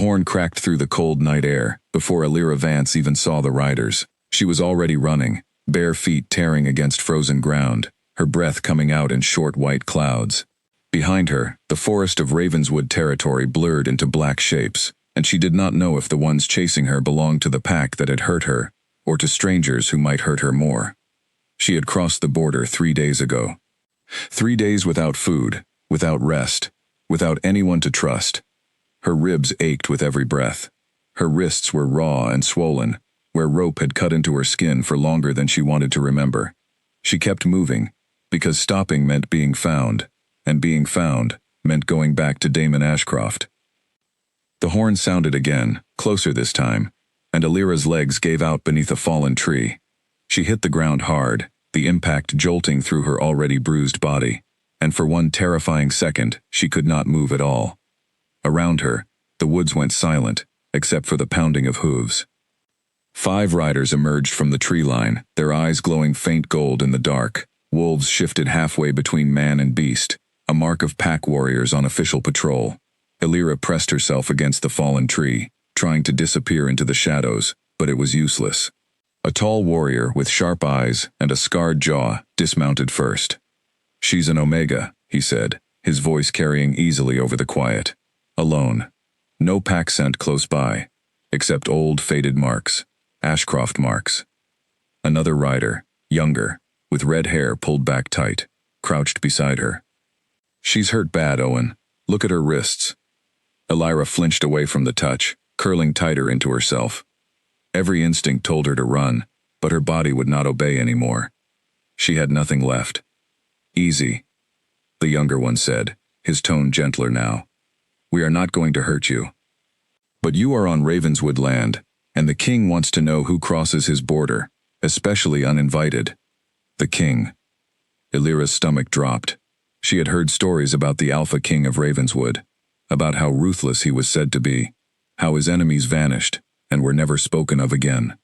horn cracked through the cold night air, before Alira Vance even saw the riders. She was already running, bare feet tearing against frozen ground, her breath coming out in short white clouds. Behind her, the forest of Ravenswood territory blurred into black shapes, and she did not know if the ones chasing her belonged to the pack that had hurt her, or to strangers who might hurt her more. She had crossed the border 3 days ago. 3 days without food, without rest, without anyone to trust. Her ribs ached with every breath. Her wrists were raw and swollen, where rope had cut into her skin for longer than she wanted to remember. She kept moving, because stopping meant being found, and being found meant going back to Damon Ashcroft. The horn sounded again, closer this time, and Alira's legs gave out beneath a fallen tree. She hit the ground hard, the impact jolting through her already bruised body, and for one terrifying second, she could not move at all. Around her, the woods went silent, except for the pounding of hooves. 5 riders emerged from the tree line, their eyes glowing faint gold in the dark. Wolves shifted halfway between man and beast, a mark of pack warriors on official patrol. Alira pressed herself against the fallen tree, trying to disappear into the shadows, but it was useless. A tall warrior with sharp eyes and a scarred jaw dismounted first. "She's an Omega," he said, his voice carrying easily over the quiet. "Alone. No pack scent close by, except old faded marks, Ashcroft marks." Another rider, younger, with red hair pulled back tight, crouched beside her. "She's hurt bad, Owen. Look at her wrists." Alira flinched away from the touch, curling tighter into herself. Every instinct told her to run, but her body would not obey anymore. She had nothing left. "Easy," the younger one said, his tone gentler now. "We are not going to hurt you. But you are on Ravenswood land, and the king wants to know who crosses his border, especially uninvited." The king. Alira's stomach dropped. She had heard stories about the Alpha King of Ravenswood, about how ruthless he was said to be, how his enemies vanished and were never spoken of again.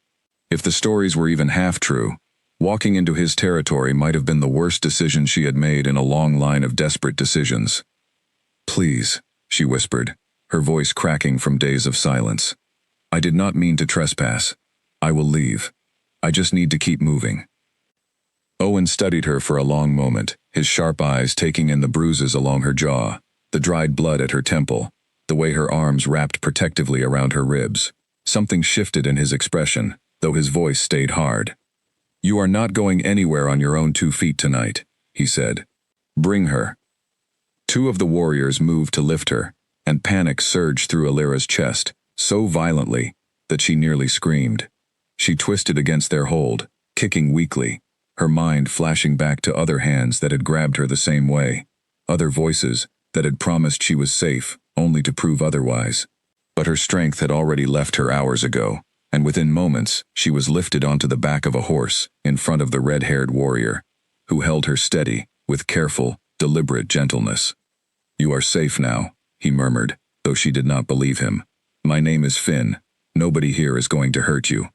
If the stories were even half true, walking into his territory might have been the worst decision she had made in a long line of desperate decisions. "Please," she whispered, her voice cracking from days of silence. "I did not mean to trespass. I will leave. I just need to keep moving." Owen studied her for a long moment, his sharp eyes taking in the bruises along her jaw, the dried blood at her temple, the way her arms wrapped protectively around her ribs. Something shifted in his expression, though his voice stayed hard. "You are not going anywhere on your own 2 feet tonight," he said. "Bring her." 2 of the warriors moved to lift her, and panic surged through Alira's chest, so violently that she nearly screamed. She twisted against their hold, kicking weakly, her mind flashing back to other hands that had grabbed her the same way, other voices that had promised she was safe, only to prove otherwise. But her strength had already left her hours ago, and within moments she was lifted onto the back of a horse in front of the red-haired warrior, who held her steady, with careful, deliberate gentleness. "You are safe now," he murmured, though she did not believe him. "My name is Finn. Nobody here is going to hurt you."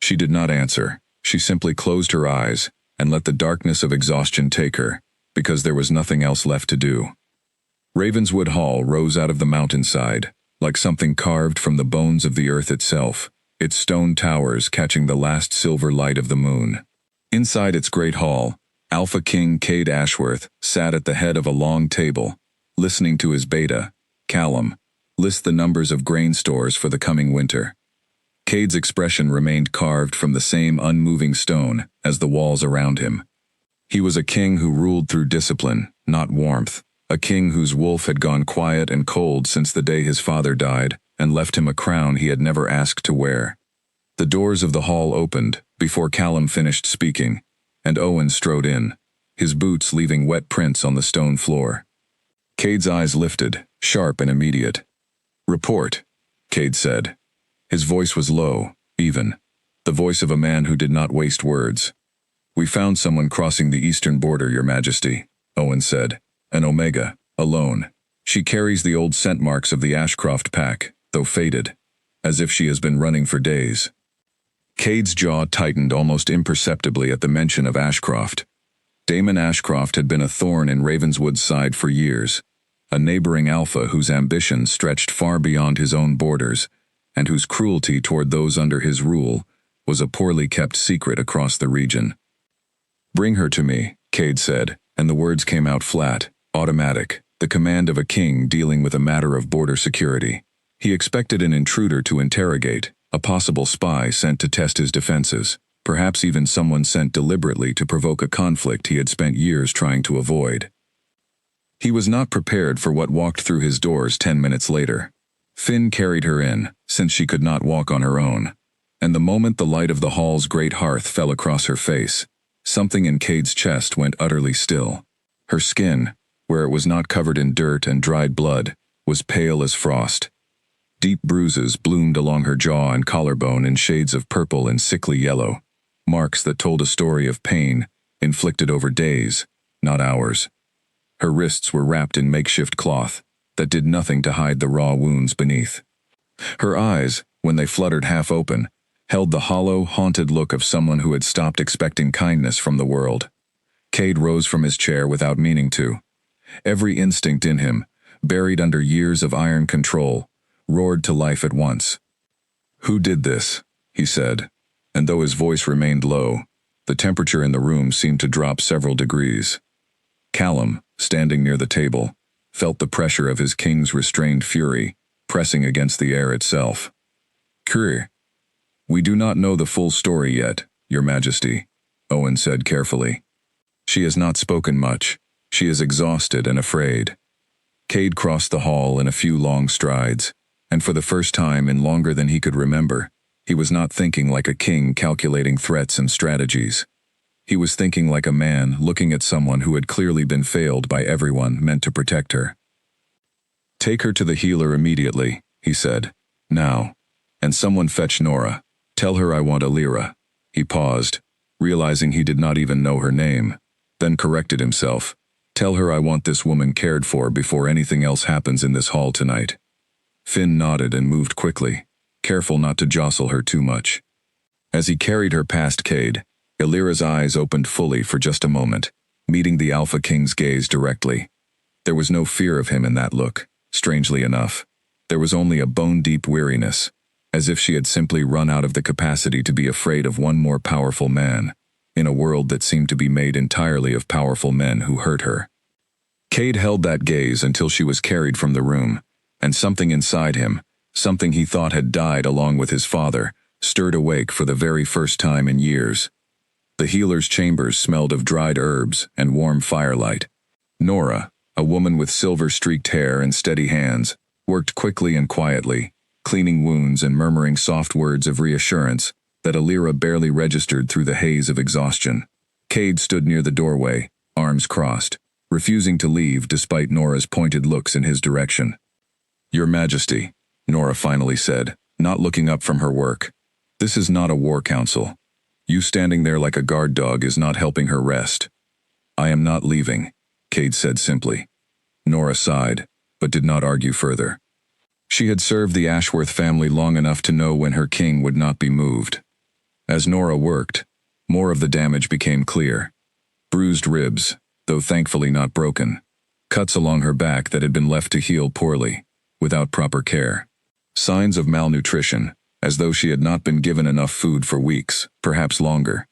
She did not answer. She simply closed her eyes and let the darkness of exhaustion take her, because there was nothing else left to do. Ravenswood Hall rose out of the mountainside, like something carved from the bones of the earth itself, its stone towers catching the last silver light of the moon. Inside its great hall, Alpha King Cade Ashworth sat at the head of a long table, listening to his beta, Callum, list the numbers of grain stores for the coming winter. Cade's expression remained carved from the same unmoving stone as the walls around him. He was a king who ruled through discipline, not warmth, a king whose wolf had gone quiet and cold since the day his father died and left him a crown he had never asked to wear. The doors of the hall opened before Callum finished speaking, and Owen strode in, his boots leaving wet prints on the stone floor. Cade's eyes lifted, sharp and immediate. "Report," Cade said. His voice was low, even, the voice of a man who did not waste words. "We found someone crossing the eastern border, Your Majesty," Owen said. "An Omega, alone. She carries the old scent marks of the Ashcroft pack, though faded, as if she has been running for days." Cade's jaw tightened almost imperceptibly at the mention of Ashcroft. Damon Ashcroft had been a thorn in Ravenswood's side for years. a neighboring alpha whose ambitions stretched far beyond his own borders, and whose cruelty toward those under his rule was a poorly kept secret across the region. "Bring her to me," Cade said, and the words came out flat, automatic, the command of a king dealing with a matter of border security. He expected an intruder to interrogate, a possible spy sent to test his defenses, perhaps even someone sent deliberately to provoke a conflict he had spent years trying to avoid. He was not prepared for what walked through his doors 10 minutes later. Finn carried her in, since she could not walk on her own. And the moment the light of the hall's great hearth fell across her face, something in Cade's chest went utterly still. Her skin, where it was not covered in dirt and dried blood, was pale as frost. Deep bruises bloomed along her jaw and collarbone in shades of purple and sickly yellow, marks that told a story of pain, inflicted over days, not hours. Her wrists were wrapped in makeshift cloth that did nothing to hide the raw wounds beneath. Her eyes, when they fluttered half open, held the hollow, haunted look of someone who had stopped expecting kindness from the world. Cade rose from his chair without meaning to. Every instinct in him, buried under years of iron control, roared to life at once. "Who did this?" he said, and though his voice remained low, the temperature in the room seemed to drop several degrees. Callum, standing near the table, felt the pressure of his king's restrained fury, pressing against the air itself. "Kyr, we do not know the full story yet, Your Majesty," Owen said carefully. "She has not spoken much. She is exhausted and afraid." Cade crossed the hall in a few long strides, and for the first time in longer than he could remember, he was not thinking like a king calculating threats and strategies. He was thinking like a man looking at someone who had clearly been failed by everyone meant to protect her. "Take her to the healer immediately," he said. "Now. And someone fetch Nora. Tell her I want Alira." He paused, realizing he did not even know her name, then corrected himself. "Tell her I want this woman cared for before anything else happens in this hall tonight." Finn nodded and moved quickly, careful not to jostle her too much. As he carried her past Cade, Alira's eyes opened fully for just a moment, meeting the Alpha King's gaze directly. There was no fear of him in that look, strangely enough. There was only a bone-deep weariness, as if she had simply run out of the capacity to be afraid of one more powerful man, in a world that seemed to be made entirely of powerful men who hurt her. Cade held that gaze until she was carried from the room, and something inside him, something he thought had died along with his father, stirred awake for the very first time in years. The healer's chambers smelled of dried herbs and warm firelight. Nora, a woman with silver-streaked hair and steady hands, worked quickly and quietly, cleaning wounds and murmuring soft words of reassurance that Alira barely registered through the haze of exhaustion. Cade stood near the doorway, arms crossed, refusing to leave despite Nora's pointed looks in his direction. "Your Majesty," Nora finally said, not looking up from her work. "This is not a war council. You standing there like a guard dog is not helping her rest." "I am not leaving," Cade said simply. Nora sighed, but did not argue further. She had served the Ashworth family long enough to know when her king would not be moved. As Nora worked, more of the damage became clear. Bruised ribs, though thankfully not broken. Cuts along her back that had been left to heal poorly, without proper care. Signs of malnutrition, as though she had not been given enough food for weeks, perhaps longer.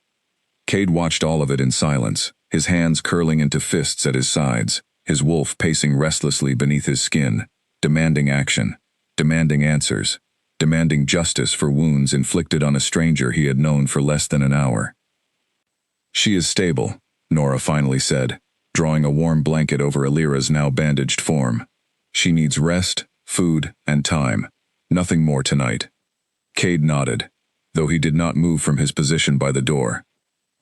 Cade watched all of it in silence, his hands curling into fists at his sides, his wolf pacing restlessly beneath his skin, demanding action, demanding answers, demanding justice for wounds inflicted on a stranger he had known for less than an hour. "She is stable," Nora finally said, drawing a warm blanket over Alira's now bandaged form. "She needs rest, food, and time. Nothing more tonight." Cade nodded, though he did not move from his position by the door.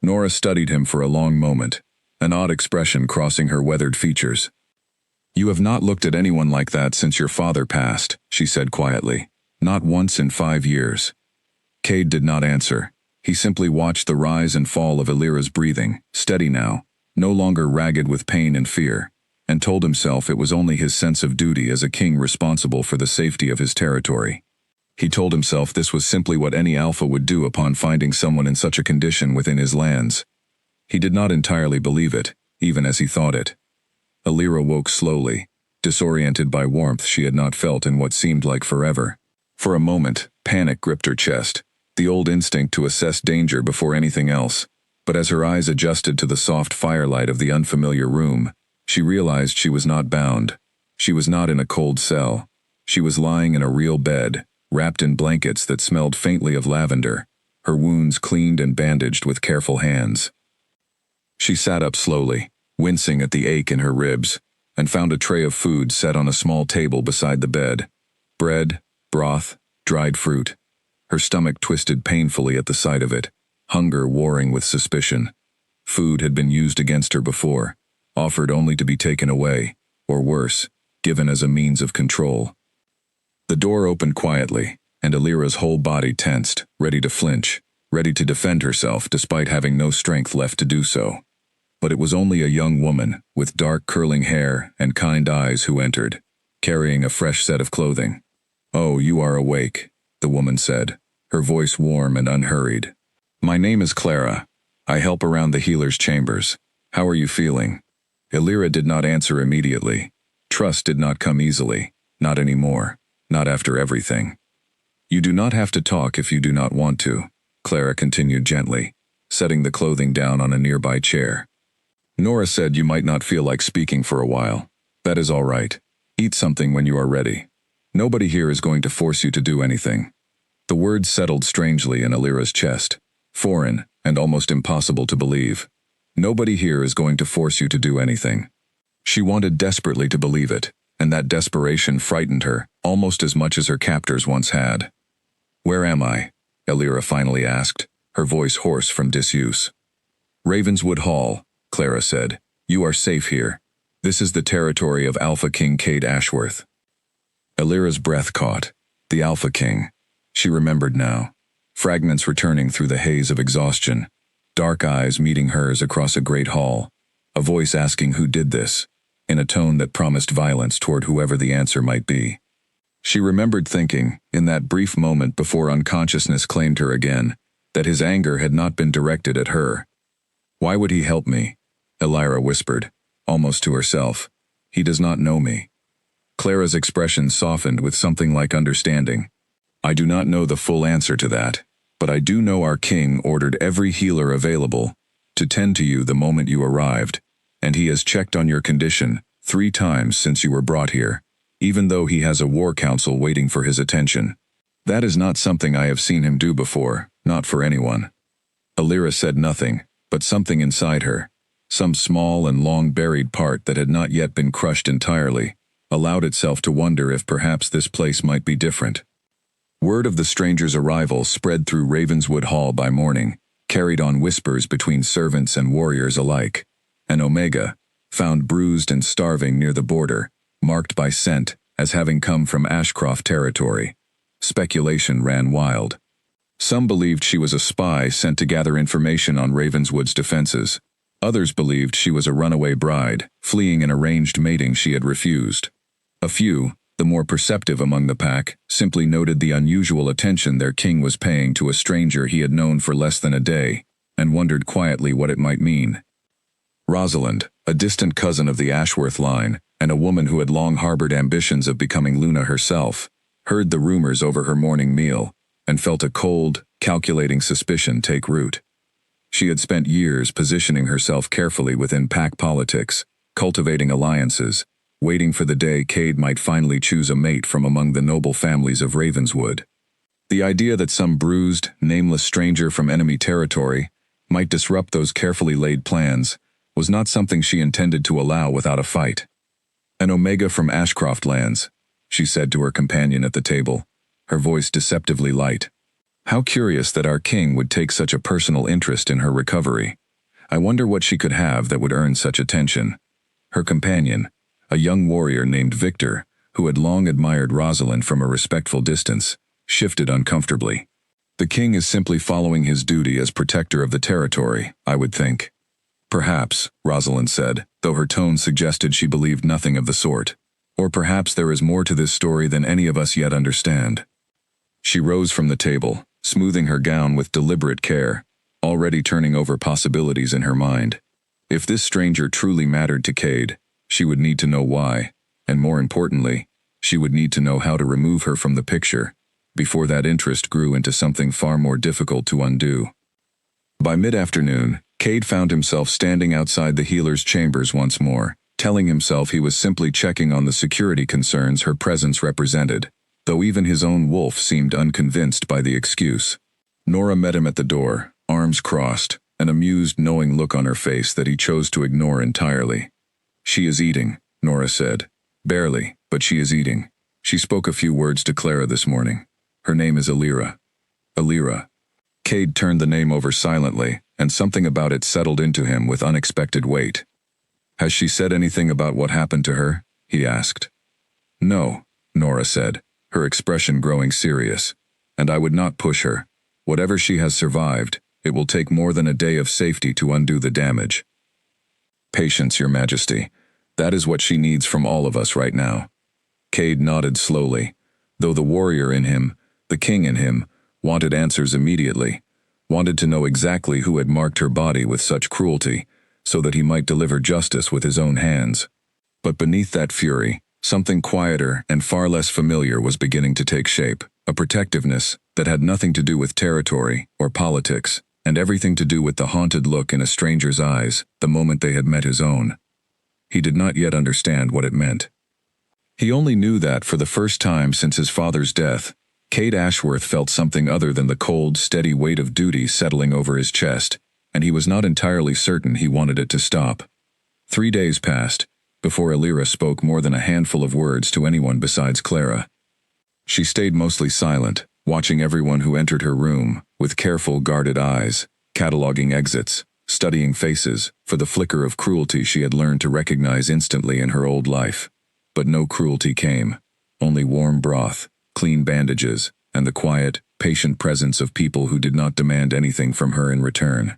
Nora studied him for a long moment, an odd expression crossing her weathered features. "You have not looked at anyone like that since your father passed," she said quietly. "Not once in 5 years." Cade did not answer. He simply watched the rise and fall of Alira's breathing, steady now, no longer ragged with pain and fear, and told himself it was only his sense of duty as a king responsible for the safety of his territory. He told himself this was simply what any alpha would do upon finding someone in such a condition within his lands. He did not entirely believe it, even as he thought it. Alira woke slowly, disoriented by warmth she had not felt in what seemed like forever. For a moment, panic gripped her chest, the old instinct to assess danger before anything else. But as her eyes adjusted to the soft firelight of the unfamiliar room, she realized she was not bound. She was not in a cold cell. She was lying in a real bed, wrapped in blankets that smelled faintly of lavender, her wounds cleaned and bandaged with careful hands. She sat up slowly, wincing at the ache in her ribs, and found a tray of food set on a small table beside the bed. Bread, broth, dried fruit. Her stomach twisted painfully at the sight of it, hunger warring with suspicion. Food had been used against her before, offered only to be taken away, or worse, given as a means of control. The door opened quietly, and Alira's whole body tensed, ready to flinch, ready to defend herself despite having no strength left to do so. But it was only a young woman, with dark curling hair and kind eyes who entered, carrying a fresh set of clothing. "Oh, you are awake," the woman said, her voice warm and unhurried. "My name is Clara. I help around the healer's chambers. How are you feeling?" Alira did not answer immediately. Trust did not come easily, not anymore, not after everything. "You do not have to talk if you do not want to," Clara continued gently, setting the clothing down on a nearby chair. "Nora said you might not feel like speaking for a while. That is all right. Eat something when you are ready. Nobody here is going to force you to do anything." The words settled strangely in Alira's chest, foreign and almost impossible to believe. Nobody here is going to force you to do anything. She wanted desperately to believe it, and that desperation frightened her almost as much as her captors once had. "Where am I?" Alira finally asked, her voice hoarse from disuse. "Ravenswood Hall," Clara said. "You are safe here. This is the territory of Alpha King Cade Ashworth." Alira's breath caught. The Alpha King. She remembered now. Fragments returning through the haze of exhaustion. Dark eyes meeting hers across a great hall. A voice asking who did this, in a tone that promised violence toward whoever the answer might be. She remembered thinking, in that brief moment before unconsciousness claimed her again, that his anger had not been directed at her. "Why would he help me?" Alira whispered, almost to herself. "He does not know me." Clara's expression softened with something like understanding. "I do not know the full answer to that, but I do know our king ordered every healer available to tend to you the moment you arrived, and he has checked on your condition 3 times since you were brought here, even though he has a war council waiting for his attention. That is not something I have seen him do before, not for anyone." Alira said nothing, but something inside her, some small and long-buried part that had not yet been crushed entirely, allowed itself to wonder if perhaps this place might be different. Word of the stranger's arrival spread through Ravenswood Hall by morning, carried on whispers between servants and warriors alike. And Omega, found bruised and starving near the border, marked by scent as having come from Ashcroft territory. Speculation ran wild. Some believed she was a spy sent to gather information on Ravenswood's defenses. Others believed she was a runaway bride, fleeing an arranged mating she had refused. A few, the more perceptive among the pack, simply noted the unusual attention their king was paying to a stranger he had known for less than a day, and wondered quietly what it might mean. Rosalind, a distant cousin of the Ashworth line, and a woman who had long harbored ambitions of becoming Luna herself, heard the rumors over her morning meal, and felt a cold, calculating suspicion take root. She had spent years positioning herself carefully within pack politics, cultivating alliances, waiting for the day Cade might finally choose a mate from among the noble families of Ravenswood. The idea that some bruised, nameless stranger from enemy territory might disrupt those carefully laid plans was not something she intended to allow without a fight. "An Omega from Ashcroft lands," she said to her companion at the table, her voice deceptively light. "How curious that our king would take such a personal interest in her recovery. I wonder what she could have that would earn such attention." Her companion, a young warrior named Victor, who had long admired Rosalind from a respectful distance, shifted uncomfortably. "The king is simply following his duty as protector of the territory, I would think." "Perhaps," Rosalind said, though her tone suggested she believed nothing of the sort. "Or perhaps there is more to this story than any of us yet understand." She rose from the table, smoothing her gown with deliberate care, already turning over possibilities in her mind. If this stranger truly mattered to Cade, she would need to know why. and more importantly, she would need to know how to remove her from the picture, before that interest grew into something far more difficult to undo. By mid-afternoon, Cade found himself standing outside the healer's chambers once more, telling himself he was simply checking on the security concerns her presence represented, though even his own wolf seemed unconvinced by the excuse. Nora met him at the door, arms crossed, an amused, knowing look on her face that he chose to ignore entirely. "She is eating," Nora said. "Barely, but she is eating. She spoke a few words to Clara this morning. Her name is Alira." Alira. Cade turned the name over silently, and something about it settled into him with unexpected weight. "Has she said anything about what happened to her?" he asked. "No," Nora said, her expression growing serious. "And I would not push her. Whatever she has survived, it will take more than a day of safety to undo the damage." "Patience, Your Majesty. That is what she needs from all of us right now." Cade nodded slowly, though the warrior in him, the king in him, wanted answers immediately, wanted to know exactly who had marked her body with such cruelty, so that he might deliver justice with his own hands. But beneath that fury, something quieter and far less familiar was beginning to take shape, a protectiveness that had nothing to do with territory or politics, and everything to do with the haunted look in a stranger's eyes the moment they had met his own. He did not yet understand what it meant. He only knew that for the first time since his father's death, Cade Ashworth felt something other than the cold, steady weight of duty settling over his chest, and he was not entirely certain he wanted it to stop. 3 days passed before Alira spoke more than a handful of words to anyone besides Clara. She stayed mostly silent, watching everyone who entered her room with careful, guarded eyes, cataloging exits, studying faces for the flicker of cruelty she had learned to recognize instantly in her old life. But no cruelty came, only warm broth, clean bandages, and the quiet, patient presence of people who did not demand anything from her in return.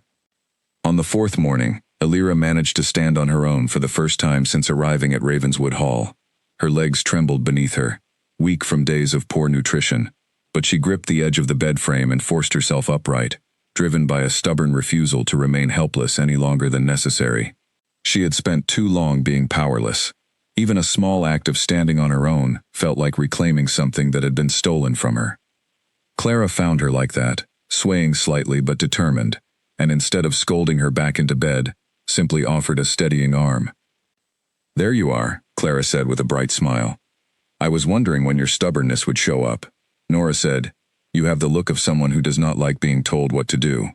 On the 4th morning, Alira managed to stand on her own for the first time since arriving at Ravenswood Hall. Her legs trembled beneath her, weak from days of poor nutrition, but she gripped the edge of the bed frame and forced herself upright, driven by a stubborn refusal to remain helpless any longer than necessary. She had spent too long being powerless. Even a small act of standing on her own felt like reclaiming something that had been stolen from her. Clara found her like that, swaying slightly but determined, and instead of scolding her back into bed, simply offered a steadying arm. "There you are," Clara said with a bright smile. "I was wondering when your stubbornness would show up." Nora said, "You have the look of someone who does not like being told what to do."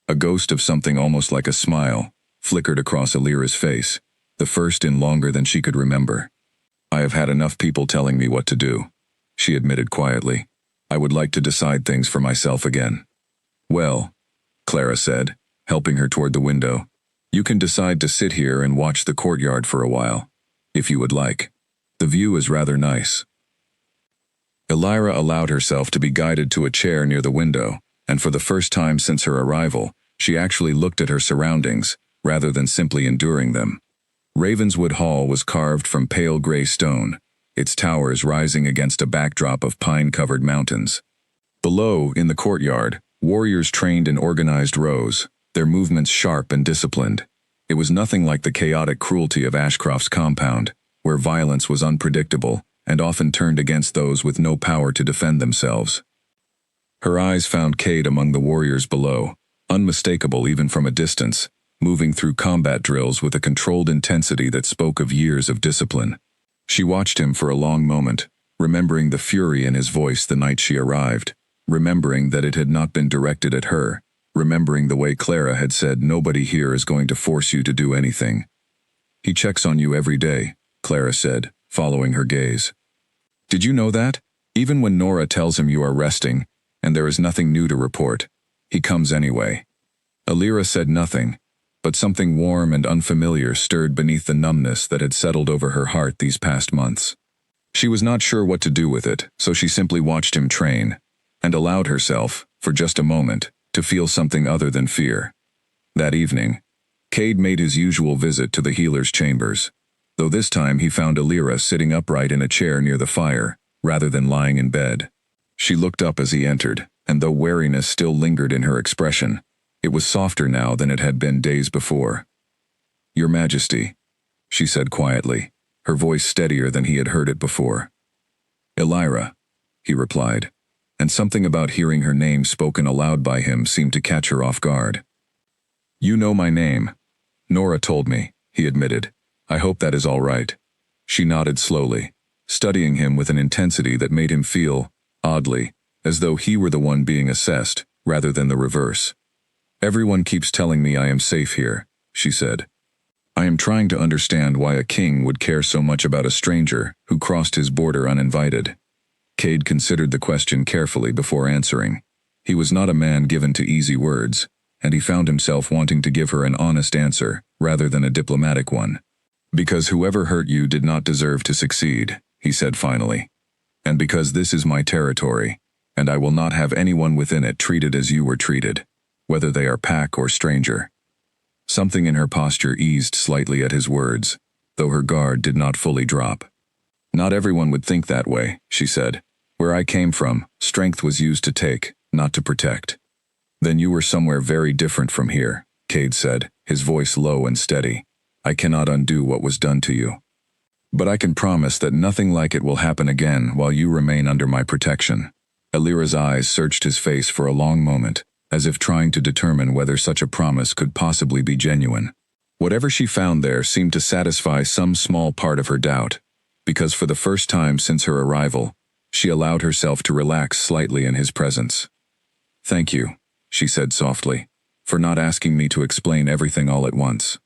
A ghost of something almost like a smile flickered across Alira's face, the first in longer than she could remember. "I have had enough people telling me what to do," she admitted quietly. "I would like to decide things for myself again." "Well," Clara said, helping her toward the window, "you can decide to sit here and watch the courtyard for a while, if you would like. The view is rather nice." Alira allowed herself to be guided to a chair near the window, and for the first time since her arrival, she actually looked at her surroundings, rather than simply enduring them. Ravenswood Hall was carved from pale gray stone, its towers rising against a backdrop of pine-covered mountains. Below, in the courtyard, warriors trained in organized rows, their movements sharp and disciplined. It was nothing like the chaotic cruelty of Ashcroft's compound, where violence was unpredictable and often turned against those with no power to defend themselves. Her eyes found Cade among the warriors below, unmistakable even from a distance, moving through combat drills with a controlled intensity that spoke of years of discipline. She watched him for a long moment, remembering the fury in his voice the night she arrived, remembering that it had not been directed at her, remembering the way Clara had said, "Nobody here is going to force you to do anything." "He checks on you every day," Clara said, following her gaze. "Did you know that? Even when Nora tells him you are resting, and there is nothing new to report, he comes anyway." Alira said nothing, but something warm and unfamiliar stirred beneath the numbness that had settled over her heart these past months. She was not sure what to do with it, so she simply watched him train, and allowed herself, for just a moment, to feel something other than fear. That evening, Cade made his usual visit to the healer's chambers, though this time he found Alira sitting upright in a chair near the fire, rather than lying in bed. She looked up as he entered, and though wariness still lingered in her expression, it was softer now than it had been days before. "Your Majesty," she said quietly, her voice steadier than he had heard it before. "Elira," he replied, and something about hearing her name spoken aloud by him seemed to catch her off guard. "You know my name. Nora told me," he admitted. "I hope that is all right." She nodded slowly, studying him with an intensity that made him feel, oddly, as though he were the one being assessed, rather than the reverse. "Everyone keeps telling me I am safe here," she said. "I am trying to understand why a king would care so much about a stranger who crossed his border uninvited." Cade considered the question carefully before answering. He was not a man given to easy words, and he found himself wanting to give her an honest answer rather than a diplomatic one. "Because whoever hurt you did not deserve to succeed," he said finally. "And because this is my territory, and I will not have anyone within it treated as you were treated, whether they are pack or stranger." Something in her posture eased slightly at his words, though her guard did not fully drop. "Not everyone would think that way," she said. "Where I came from, strength was used to take, not to protect." "Then you were somewhere very different from here," Cade said, his voice low and steady. "I cannot undo what was done to you. But I can promise that nothing like it will happen again while you remain under my protection." Elira's eyes searched his face for a long moment, as if trying to determine whether such a promise could possibly be genuine. Whatever she found there seemed to satisfy some small part of her doubt, because for the first time since her arrival, she allowed herself to relax slightly in his presence. "Thank you," she said softly, "for not asking me to explain everything all at once."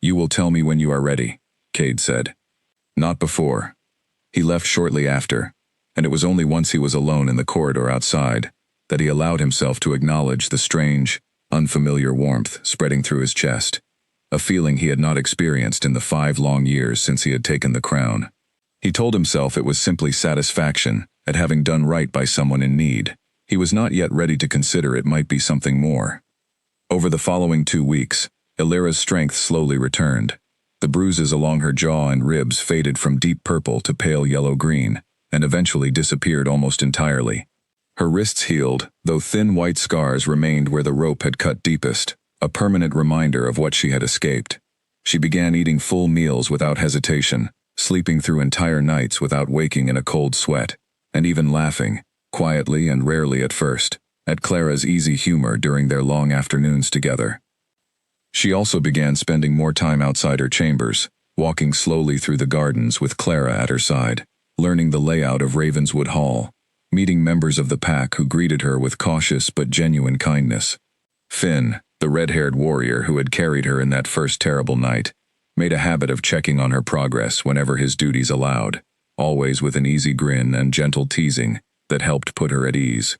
"You will tell me when you are ready," Cade said. "Not before." He left shortly after, and it was only once he was alone in the corridor outside that he allowed himself to acknowledge the strange, unfamiliar warmth spreading through his chest, a feeling he had not experienced in the 5 long years since he had taken the crown. He told himself it was simply satisfaction at having done right by someone in need. He was not yet ready to consider it might be something more. Over the following 2 weeks, Elira's strength slowly returned. The bruises along her jaw and ribs faded from deep purple to pale yellow-green, and eventually disappeared almost entirely. Her wrists healed, though thin white scars remained where the rope had cut deepest, a permanent reminder of what she had escaped. She began eating full meals without hesitation, sleeping through entire nights without waking in a cold sweat, and even laughing, quietly and rarely at first, at Clara's easy humor during their long afternoons together. She also began spending more time outside her chambers, walking slowly through the gardens with Clara at her side, learning the layout of Ravenswood Hall, meeting members of the pack who greeted her with cautious but genuine kindness. Finn, the red-haired warrior who had carried her in that first terrible night, made a habit of checking on her progress whenever his duties allowed, always with an easy grin and gentle teasing that helped put her at ease.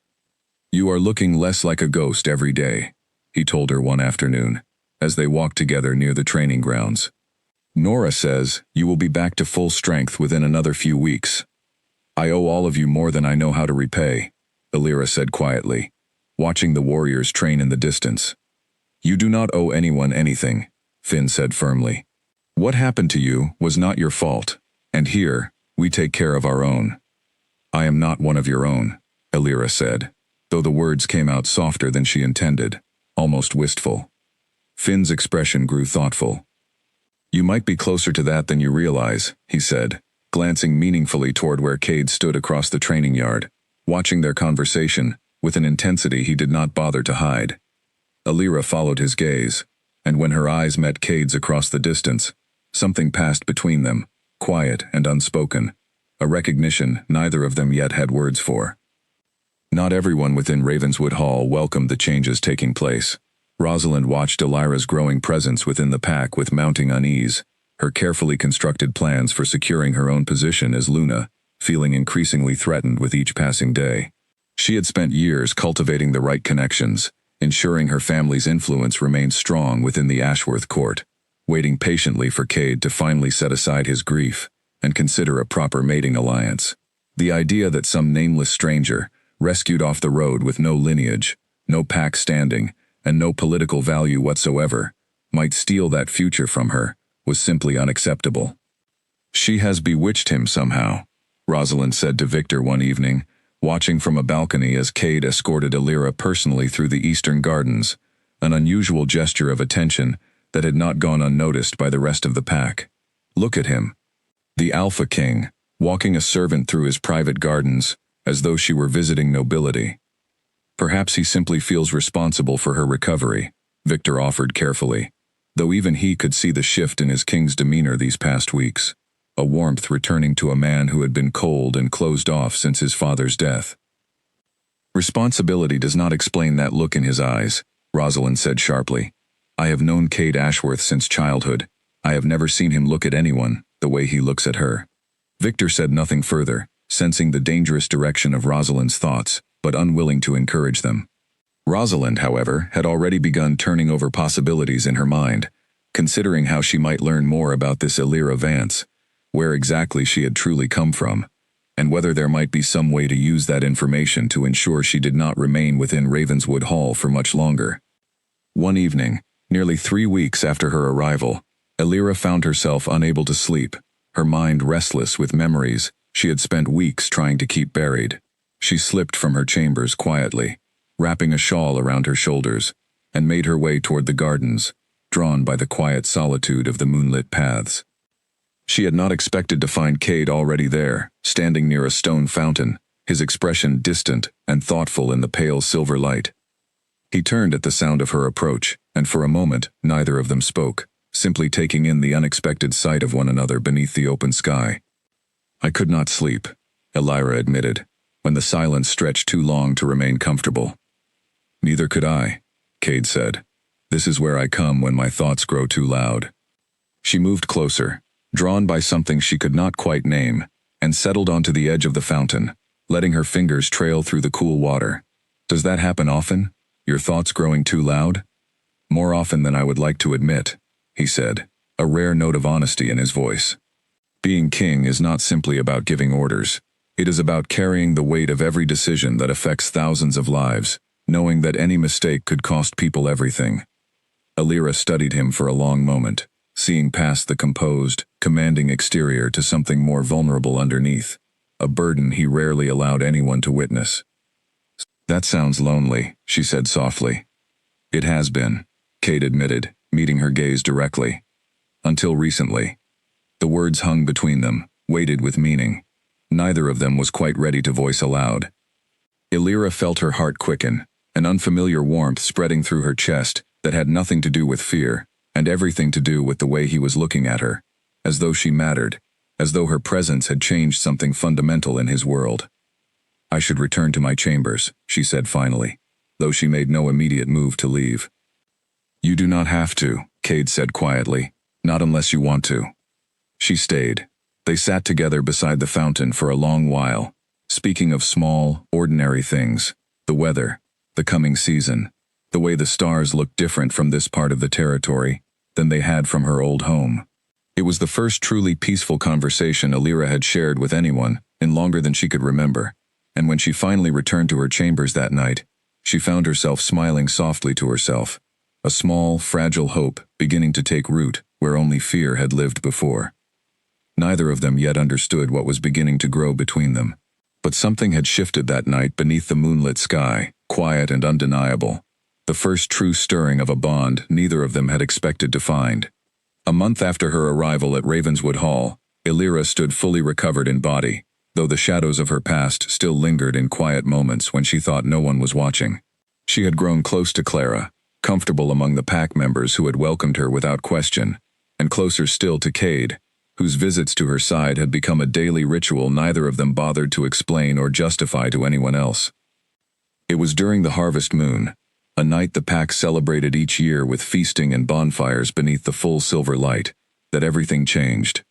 "You are looking less like a ghost every day," he told her one afternoon, as they walked together near the training grounds. "Nora says you will be back to full strength within another few weeks." "I owe all of you more than I know how to repay," Elira said quietly, watching the warriors train in the distance. "You do not owe anyone anything," Finn said firmly. "What happened to you was not your fault, and here, we take care of our own." "I am not one of your own," Elira said, though the words came out softer than she intended, almost wistful. Finn's expression grew thoughtful. "You might be closer to that than you realize," he said, glancing meaningfully toward where Cade stood across the training yard, watching their conversation with an intensity he did not bother to hide. Elira followed his gaze, and when her eyes met Cade's across the distance, something passed between them, quiet and unspoken, a recognition neither of them yet had words for. Not everyone within Ravenswood Hall welcomed the changes taking place. Rosalind watched Elira's growing presence within the pack with mounting unease, her carefully constructed plans for securing her own position as Luna, feeling increasingly threatened with each passing day. She had spent years cultivating the right connections, ensuring her family's influence remained strong within the Ashworth court, waiting patiently for Cade to finally set aside his grief and consider a proper mating alliance. The idea that some nameless stranger, rescued off the road with no lineage, no pack standing, and no political value whatsoever, might steal that future from her was simply unacceptable. "She has bewitched him somehow," Rosalind said to Victor one evening, watching from a balcony as Cade escorted Elira personally through the eastern gardens, an unusual gesture of attention that had not gone unnoticed by the rest of the pack. "Look at him. The Alpha King, walking a servant through his private gardens, as though she were visiting nobility. Perhaps he simply feels responsible for her recovery, Victor offered carefully, though even he could see the shift in his king's demeanor these past weeks, a warmth returning to a man who had been cold and closed off since his father's death. Responsibility does not explain that look in his eyes, Rosalind said sharply. I have known Cade Ashworth since childhood. I have never seen him look at anyone the way he looks at her. Victor said nothing further, sensing the dangerous direction of Rosalind's thoughts, but unwilling to encourage them. Rosalind, however, had already begun turning over possibilities in her mind, considering how she might learn more about this Illyra Vance, where exactly she had truly come from, and whether there might be some way to use that information to ensure she did not remain within Ravenswood Hall for much longer. One evening, nearly 3 weeks after her arrival, Illyra found herself unable to sleep, her mind restless with memories she had spent weeks trying to keep buried. She slipped from her chambers quietly, wrapping a shawl around her shoulders, and made her way toward the gardens, drawn by the quiet solitude of the moonlit paths. She had not expected to find Cade already there, standing near a stone fountain, his expression distant and thoughtful in the pale silver light. He turned at the sound of her approach, and for a moment neither of them spoke, simply taking in the unexpected sight of one another beneath the open sky. I could not sleep, Illyra admitted, when the silence stretched too long to remain comfortable. Neither could I, Cade said. This is where I come when my thoughts grow too loud. She moved closer, drawn by something she could not quite name, and settled onto the edge of the fountain, letting her fingers trail through the cool water. Does that happen often? Your thoughts growing too loud? More often than I would like to admit, he said, a rare note of honesty in his voice. Being king is not simply about giving orders. It is about carrying the weight of every decision that affects thousands of lives, knowing that any mistake could cost people everything. Illyra studied him for a long moment, seeing past the composed, commanding exterior to something more vulnerable underneath, a burden he rarely allowed anyone to witness. That sounds lonely, she said softly. It has been, Cade admitted, meeting her gaze directly. Until recently. The words hung between them, weighted with meaning. Neither of them was quite ready to voice aloud. Illyra felt her heart quicken, an unfamiliar warmth spreading through her chest that had nothing to do with fear, and everything to do with the way he was looking at her, as though she mattered, as though her presence had changed something fundamental in his world. I should return to my chambers, she said finally, though she made no immediate move to leave. You do not have to, Cade said quietly, not unless you want to. She stayed. They sat together beside the fountain for a long while, speaking of small, ordinary things, the weather, the coming season, the way the stars looked different from this part of the territory than they had from her old home. It was the first truly peaceful conversation Illyra had shared with anyone in longer than she could remember, and when she finally returned to her chambers that night, she found herself smiling softly to herself, a small, fragile hope beginning to take root where only fear had lived before. Neither of them yet understood what was beginning to grow between them, but something had shifted that night beneath the moonlit sky, quiet and undeniable, the first true stirring of a bond neither of them had expected to find. A month after her arrival at Ravenswood Hall, Illyra stood fully recovered in body, though the shadows of her past still lingered in quiet moments when she thought no one was watching. She had grown close to Clara, comfortable among the pack members who had welcomed her without question, and closer still to Cade, whose visits to her side had become a daily ritual neither of them bothered to explain or justify to anyone else. It was during the harvest moon, a night the pack celebrated each year with feasting and bonfires beneath the full silver light, that everything changed.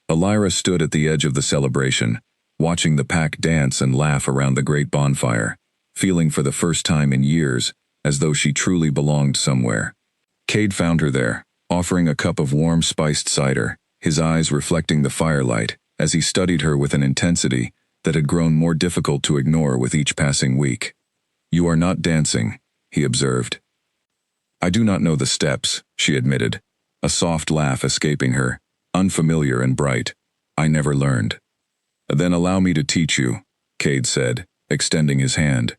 Illyra stood at the edge of the celebration, watching the pack dance and laugh around the great bonfire, feeling for the first time in years as though she truly belonged somewhere. Cade found her there, offering a cup of warm spiced cider, his eyes reflecting the firelight as he studied her with an intensity that had grown more difficult to ignore with each passing week. You are not dancing, he observed. I do not know the steps, she admitted, a soft laugh escaping her, unfamiliar and bright. I never learned. Then allow me to teach you, Cade said, extending his hand.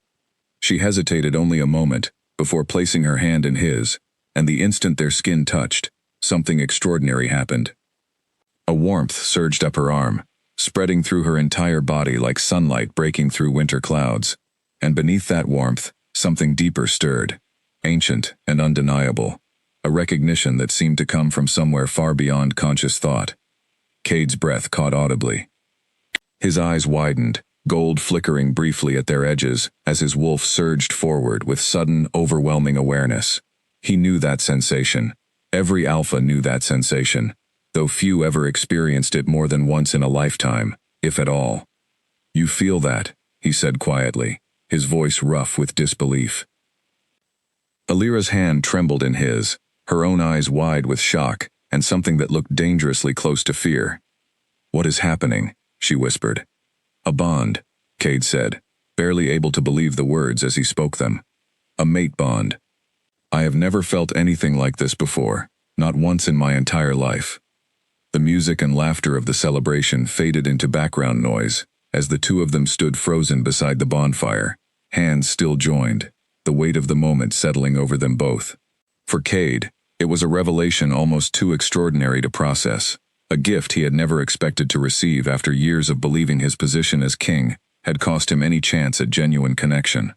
She hesitated only a moment before placing her hand in his, and the instant their skin touched, something extraordinary happened. A warmth surged up her arm, spreading through her entire body like sunlight breaking through winter clouds. And beneath that warmth, something deeper stirred, ancient and undeniable, a recognition that seemed to come from somewhere far beyond conscious thought. Cade's breath caught audibly. His eyes widened, gold flickering briefly at their edges as his wolf surged forward with sudden, overwhelming awareness. He knew that sensation. Every alpha knew that sensation, though few ever experienced it more than once in a lifetime, if at all. "You feel that," he said quietly, his voice rough with disbelief. Alira's hand trembled in his, her own eyes wide with shock and something that looked dangerously close to fear. "What is happening?" she whispered. "A bond," Cade said, barely able to believe the words as he spoke them. "A mate bond. I have never felt anything like this before, not once in my entire life." The music and laughter of the celebration faded into background noise as the two of them stood frozen beside the bonfire, hands still joined, the weight of the moment settling over them both. For Cade, it was a revelation almost too extraordinary to process, a gift he had never expected to receive after years of believing his position as king had cost him any chance at genuine connection.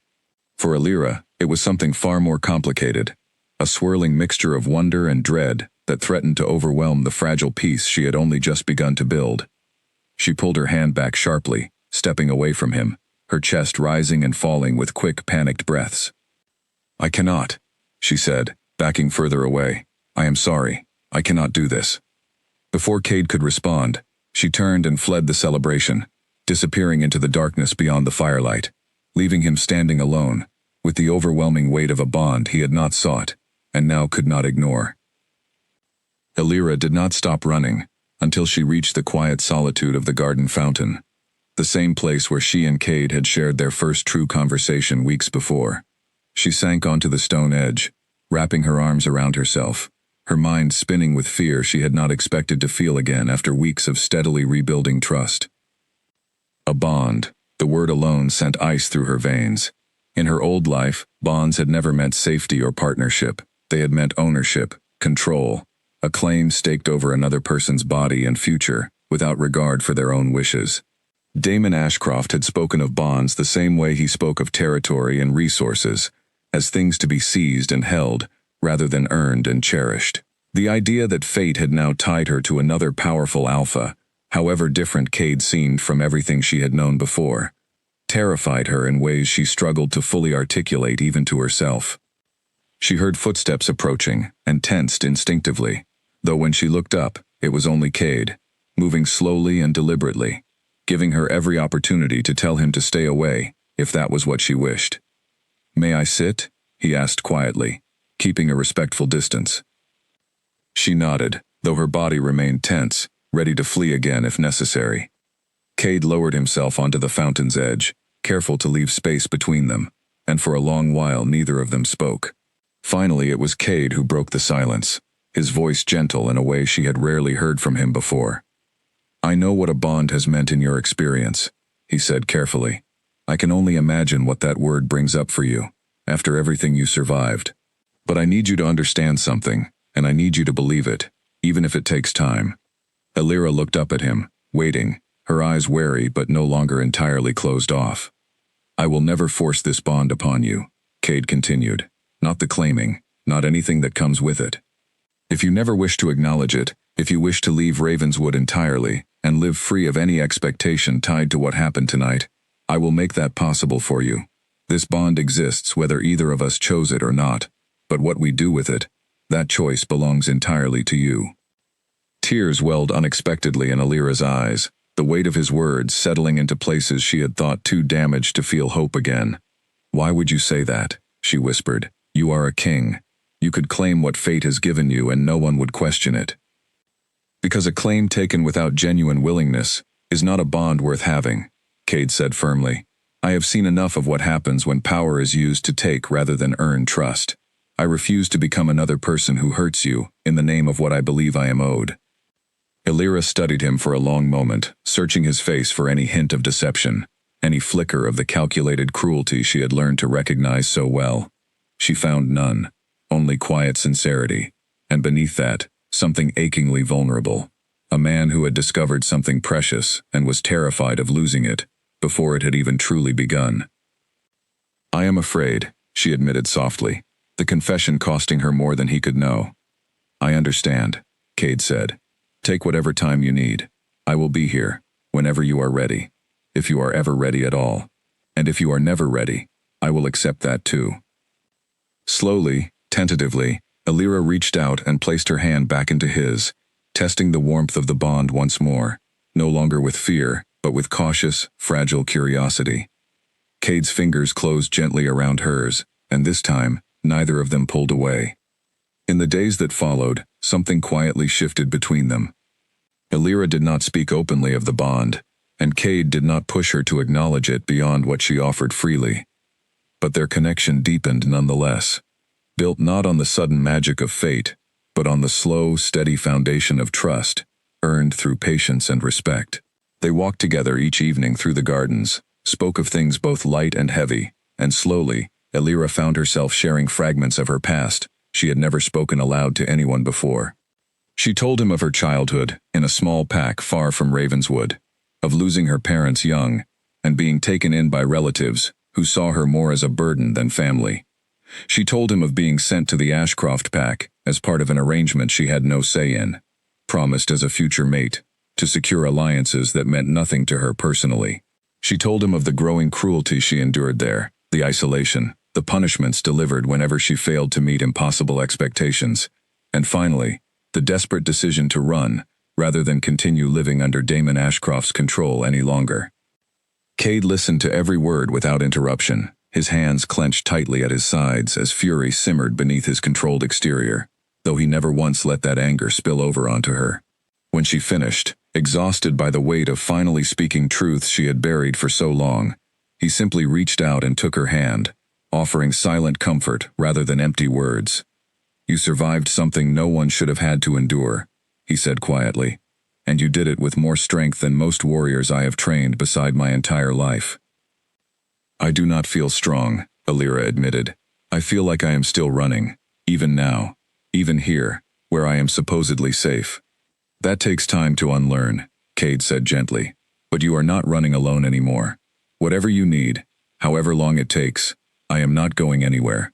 For Alira, it was something far more complicated, a swirling mixture of wonder and dread that threatened to overwhelm the fragile peace she had only just begun to build. She pulled her hand back sharply, stepping away from him, her chest rising and falling with quick, panicked breaths. "I cannot," she said, backing further away. "I am sorry. I cannot do this." Before Cade could respond, she turned and fled the celebration, disappearing into the darkness beyond the firelight, leaving him standing alone, with the overwhelming weight of a bond he had not sought, and now could not ignore. Alira did not stop running, until she reached the quiet solitude of the garden fountain, the same place where she and Cade had shared their first true conversation weeks before. She sank onto the stone edge, wrapping her arms around herself, her mind spinning with fear she had not expected to feel again after weeks of steadily rebuilding trust. A bond, the word alone sent ice through her veins. In her old life, bonds had never meant safety or partnership. They had meant ownership, control, a claim staked over another person's body and future, without regard for their own wishes. Damon Ashcroft had spoken of bonds the same way he spoke of territory and resources, as things to be seized and held, rather than earned and cherished. The idea that fate had now tied her to another powerful alpha, however different Cade seemed from everything she had known before, terrified her in ways she struggled to fully articulate even to herself. She heard footsteps approaching and tensed instinctively, though when she looked up, it was only Cade, moving slowly and deliberately, giving her every opportunity to tell him to stay away, if that was what she wished. "May I sit?" he asked quietly, keeping a respectful distance. She nodded, though her body remained tense, ready to flee again if necessary. Cade lowered himself onto the fountain's edge, careful to leave space between them, and for a long while neither of them spoke. Finally, it was Cade who broke the silence, his voice gentle in a way she had rarely heard from him before. "I know what a bond has meant in your experience," he said carefully. "I can only imagine what that word brings up for you, after everything you survived. But I need you to understand something, and I need you to believe it, even if it takes time." Alira looked up at him, waiting, her eyes wary but no longer entirely closed off. "I will never force this bond upon you," Cade continued. "Not the claiming, not anything that comes with it. If you never wish to acknowledge it, if you wish to leave Ravenswood entirely, and live free of any expectation tied to what happened tonight, I will make that possible for you. This bond exists whether either of us chose it or not, but what we do with it, that choice belongs entirely to you." Tears welled unexpectedly in Alira's eyes, the weight of his words settling into places she had thought too damaged to feel hope again. "Why would you say that?" she whispered. "You are a king. You could claim what fate has given you and no one would question it." "Because a claim taken without genuine willingness is not a bond worth having," Cade said firmly. "I have seen enough of what happens when power is used to take rather than earn trust. I refuse to become another person who hurts you in the name of what I believe I am owed." Alira studied him for a long moment, searching his face for any hint of deception, any flicker of the calculated cruelty she had learned to recognize so well. She found none, only quiet sincerity, and beneath that, something achingly vulnerable, a man who had discovered something precious and was terrified of losing it before it had even truly begun. "I am afraid," she admitted softly, the confession costing her more than he could know. "I understand," Cade said. "Take whatever time you need. I will be here, whenever you are ready, if you are ever ready at all. And if you are never ready, I will accept that too." Slowly, tentatively, Alira reached out and placed her hand back into his, testing the warmth of the bond once more, no longer with fear, but with cautious, fragile curiosity. Cade's fingers closed gently around hers, and this time, neither of them pulled away. In the days that followed, something quietly shifted between them. Alira did not speak openly of the bond, and Cade did not push her to acknowledge it beyond what she offered freely. But their connection deepened nonetheless, built not on the sudden magic of fate, but on the slow, steady foundation of trust, earned through patience and respect. They walked together each evening through the gardens, spoke of things both light and heavy, and slowly, Alira found herself sharing fragments of her past she had never spoken aloud to anyone before. She told him of her childhood in a small pack far from Ravenswood, of losing her parents young, and being taken in by relatives who saw her more as a burden than family. She told him of being sent to the Ashcroft pack as part of an arrangement she had no say in, promised as a future mate, to secure alliances that meant nothing to her personally. She told him of the growing cruelty she endured there, the isolation, the punishments delivered whenever she failed to meet impossible expectations, and finally, the desperate decision to run, rather than continue living under Damon Ashcroft's control any longer. Cade listened to every word without interruption, his hands clenched tightly at his sides as fury simmered beneath his controlled exterior, though he never once let that anger spill over onto her. When she finished, exhausted by the weight of finally speaking truths she had buried for so long, he simply reached out and took her hand, offering silent comfort rather than empty words. "You survived something no one should have had to endure," he said quietly, "and you did it with more strength than most warriors I have trained beside my entire life." "I do not feel strong," Alira admitted. "I feel like I am still running, even now, even here, where I am supposedly safe." "That takes time to unlearn," Cade said gently, "but you are not running alone anymore. Whatever you need, however long it takes, I am not going anywhere."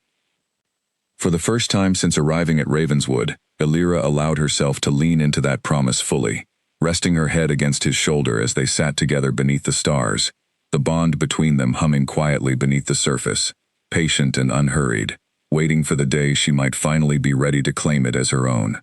For the first time since arriving at Ravenswood, Alira allowed herself to lean into that promise fully, resting her head against his shoulder as they sat together beneath the stars, the bond between them humming quietly beneath the surface, patient and unhurried, waiting for the day she might finally be ready to claim it as her own.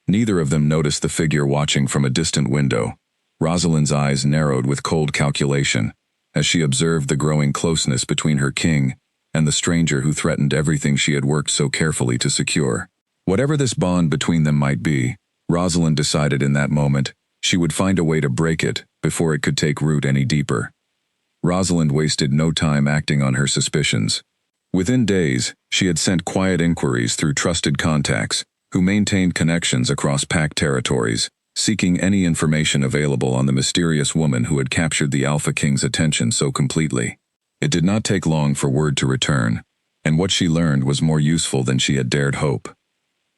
Neither of them noticed the figure watching from a distant window. Rosalind's eyes narrowed with cold calculation as she observed the growing closeness between her king and the stranger who threatened everything she had worked so carefully to secure. Whatever this bond between them might be, Rosalind decided in that moment she would find a way to break it before it could take root any deeper. Rosalind wasted no time acting on her suspicions. Within days, she had sent quiet inquiries through trusted contacts who maintained connections across pack territories, seeking any information available on the mysterious woman who had captured the Alpha King's attention so completely. It did not take long for word to return, and what she learned was more useful than she had dared hope.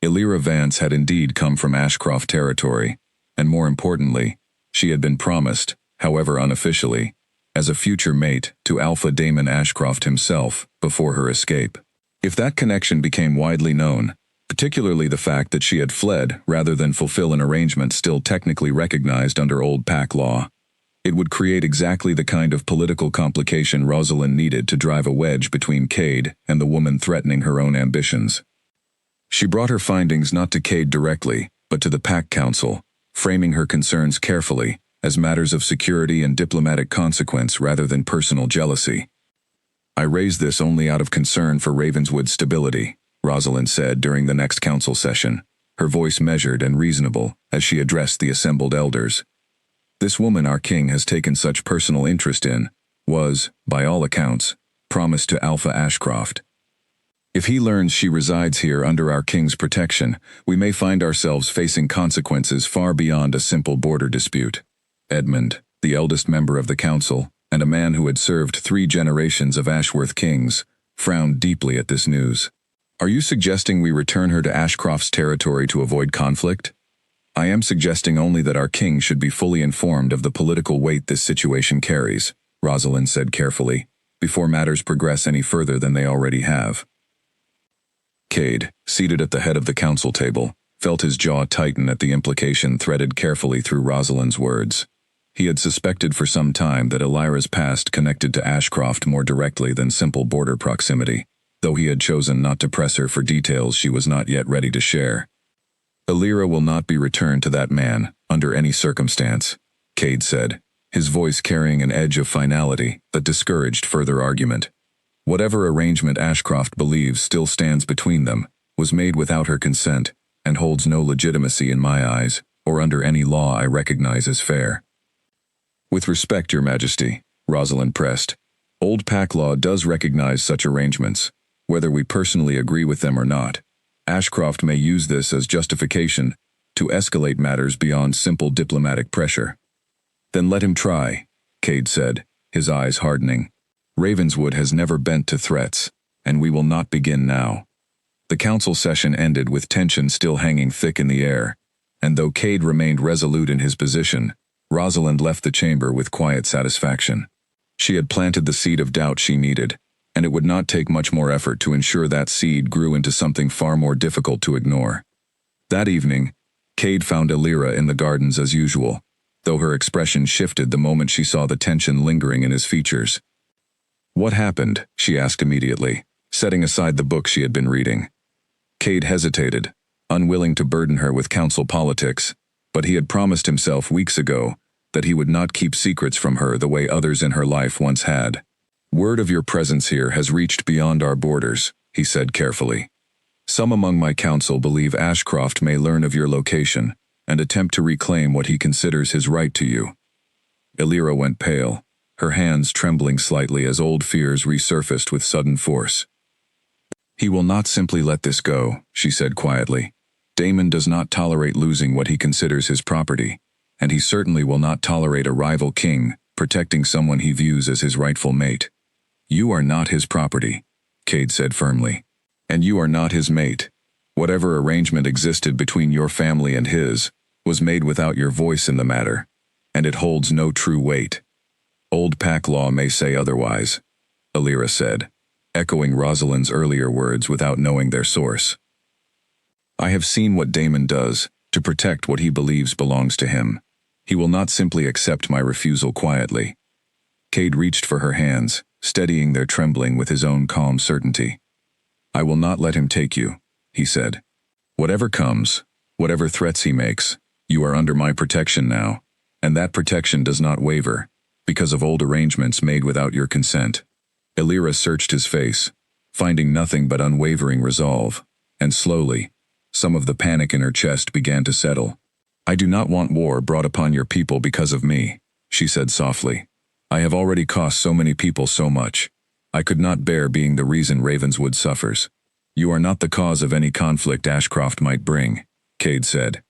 Alira Vance had indeed come from Ashcroft territory, and more importantly, she had been promised, however unofficially, as a future mate to Alpha Damon Ashcroft himself before her escape. If that connection became widely known, particularly the fact that she had fled rather than fulfill an arrangement still technically recognized under old pack law, it would create exactly the kind of political complication Rosalind needed to drive a wedge between Cade and the woman threatening her own ambitions. She brought her findings not to Cade directly, but to the Pack Council, framing her concerns carefully as matters of security and diplomatic consequence rather than personal jealousy. "I raise this only out of concern for Ravenswood's stability," Rosalind said during the next council session, her voice measured and reasonable as she addressed the assembled elders. "This woman our king has taken such personal interest in was, by all accounts, promised to Alpha Ashcroft. If he learns she resides here under our king's protection, we may find ourselves facing consequences far beyond a simple border dispute." Edmund, the eldest member of the council, and a man who had served 3 generations of Ashworth kings, frowned deeply at this news. "Are you suggesting we return her to Ashcroft's territory to avoid conflict?" I am suggesting only that our king should be fully informed of the political weight this situation carries, Rosalind said carefully, before matters progress any further than they already have. Cade, seated at the head of the council table, felt his jaw tighten at the implication threaded carefully through Rosalind's words. He had suspected for some time that Elira's past connected to Ashcroft more directly than simple border proximity, though he had chosen not to press her for details she was not yet ready to share. Elira will not be returned to that man, under any circumstance, Cade said, his voice carrying an edge of finality that discouraged further argument. Whatever arrangement Ashcroft believes still stands between them, was made without her consent, and holds no legitimacy in my eyes, or under any law I recognize as fair. With respect, Your Majesty, Rosalind pressed, Old Pack law does recognize such arrangements, whether we personally agree with them or not. Ashcroft may use this as justification to escalate matters beyond simple diplomatic pressure. Then let him try, Cade said, his eyes hardening. Ravenswood has never bent to threats, and we will not begin now. The council session ended with tension still hanging thick in the air, and though Cade remained resolute in his position, Rosalind left the chamber with quiet satisfaction. She had planted the seed of doubt she needed, and it would not take much more effort to ensure that seed grew into something far more difficult to ignore. That evening, Cade found Elira in the gardens as usual, though her expression shifted the moment she saw the tension lingering in his features. "What happened?" she asked immediately, setting aside the book she had been reading. Cade hesitated, unwilling to burden her with council politics, but he had promised himself weeks ago that he would not keep secrets from her the way others in her life once had. "Word of your presence here has reached beyond our borders," he said carefully. "Some among my council believe Ashcroft may learn of your location and attempt to reclaim what he considers his right to you." Elira went pale, her hands trembling slightly as old fears resurfaced with sudden force. "He will not simply let this go," she said quietly. "Damon does not tolerate losing what he considers his property, and he certainly will not tolerate a rival king protecting someone he views as his rightful mate. You are not his property," Cade said firmly, "and you are not his mate. Whatever arrangement existed between your family and his was made without your voice in the matter, and it holds no true weight. Old Pack law may say otherwise," Elira said, echoing Rosalind's earlier words without knowing their source. "I have seen what Damon does to protect what he believes belongs to him. He will not simply accept my refusal quietly." Cade reached for her hands, steadying their trembling with his own calm certainty. "I will not let him take you," he said. "Whatever comes, whatever threats he makes, you are under my protection now, and that protection does not waver, because of old arrangements made without your consent." Elira searched his face, finding nothing but unwavering resolve, and slowly, some of the panic in her chest began to settle. "I do not want war brought upon your people because of me," she said softly. "I have already cost so many people so much. I could not bear being the reason Ravenswood suffers." "You are not the cause of any conflict Ashcroft might bring," Cade said.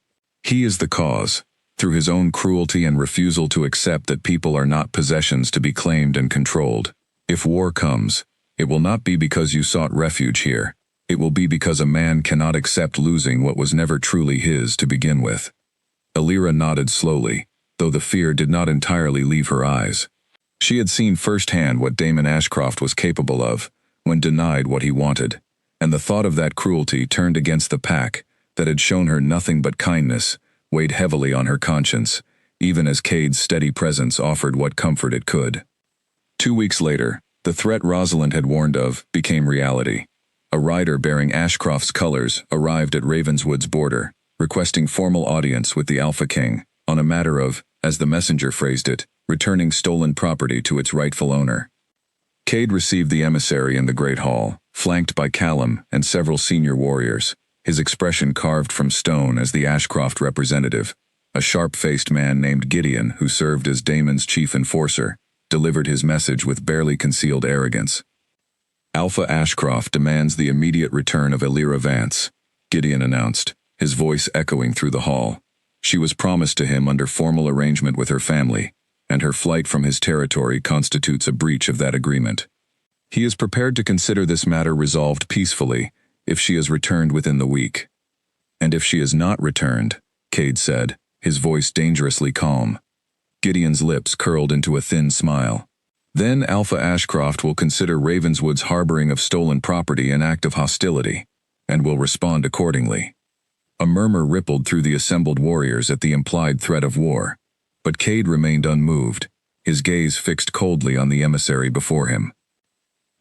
"He is the cause, through his own cruelty and refusal to accept that people are not possessions to be claimed and controlled. If war comes, it will not be because you sought refuge here. It will be because a man cannot accept losing what was never truly his to begin with." Elira nodded slowly, though the fear did not entirely leave her eyes. She had seen firsthand what Damon Ashcroft was capable of when denied what he wanted, and the thought of that cruelty turned against the pack that had shown her nothing but kindness weighed heavily on her conscience, even as Cade's steady presence offered what comfort it could. 2 weeks later, the threat Rosalind had warned of became reality. A rider bearing Ashcroft's colors arrived at Ravenswood's border, requesting formal audience with the Alpha King on a matter of, as the messenger phrased it, returning stolen property to its rightful owner. Cade received the emissary in the Great Hall, flanked by Callum and several senior warriors, his expression carved from stone as the Ashcroft representative. A sharp-faced man named Gideon, who served as Damon's chief enforcer, delivered his message with barely concealed arrogance. "Alpha Ashcroft demands the immediate return of Elira Vance," Gideon announced, his voice echoing through the hall. She was promised to him under formal arrangement with her family, and her flight from his territory constitutes a breach of that agreement. He is prepared to consider this matter resolved peacefully if she is returned within the week. And if she is not returned, Cade said, his voice dangerously calm. Gideon's lips curled into a thin smile. Then Alpha Ashcroft will consider Ravenswood's harboring of stolen property an act of hostility, and will respond accordingly. A murmur rippled through the assembled warriors at the implied threat of war, but Cade remained unmoved, his gaze fixed coldly on the emissary before him.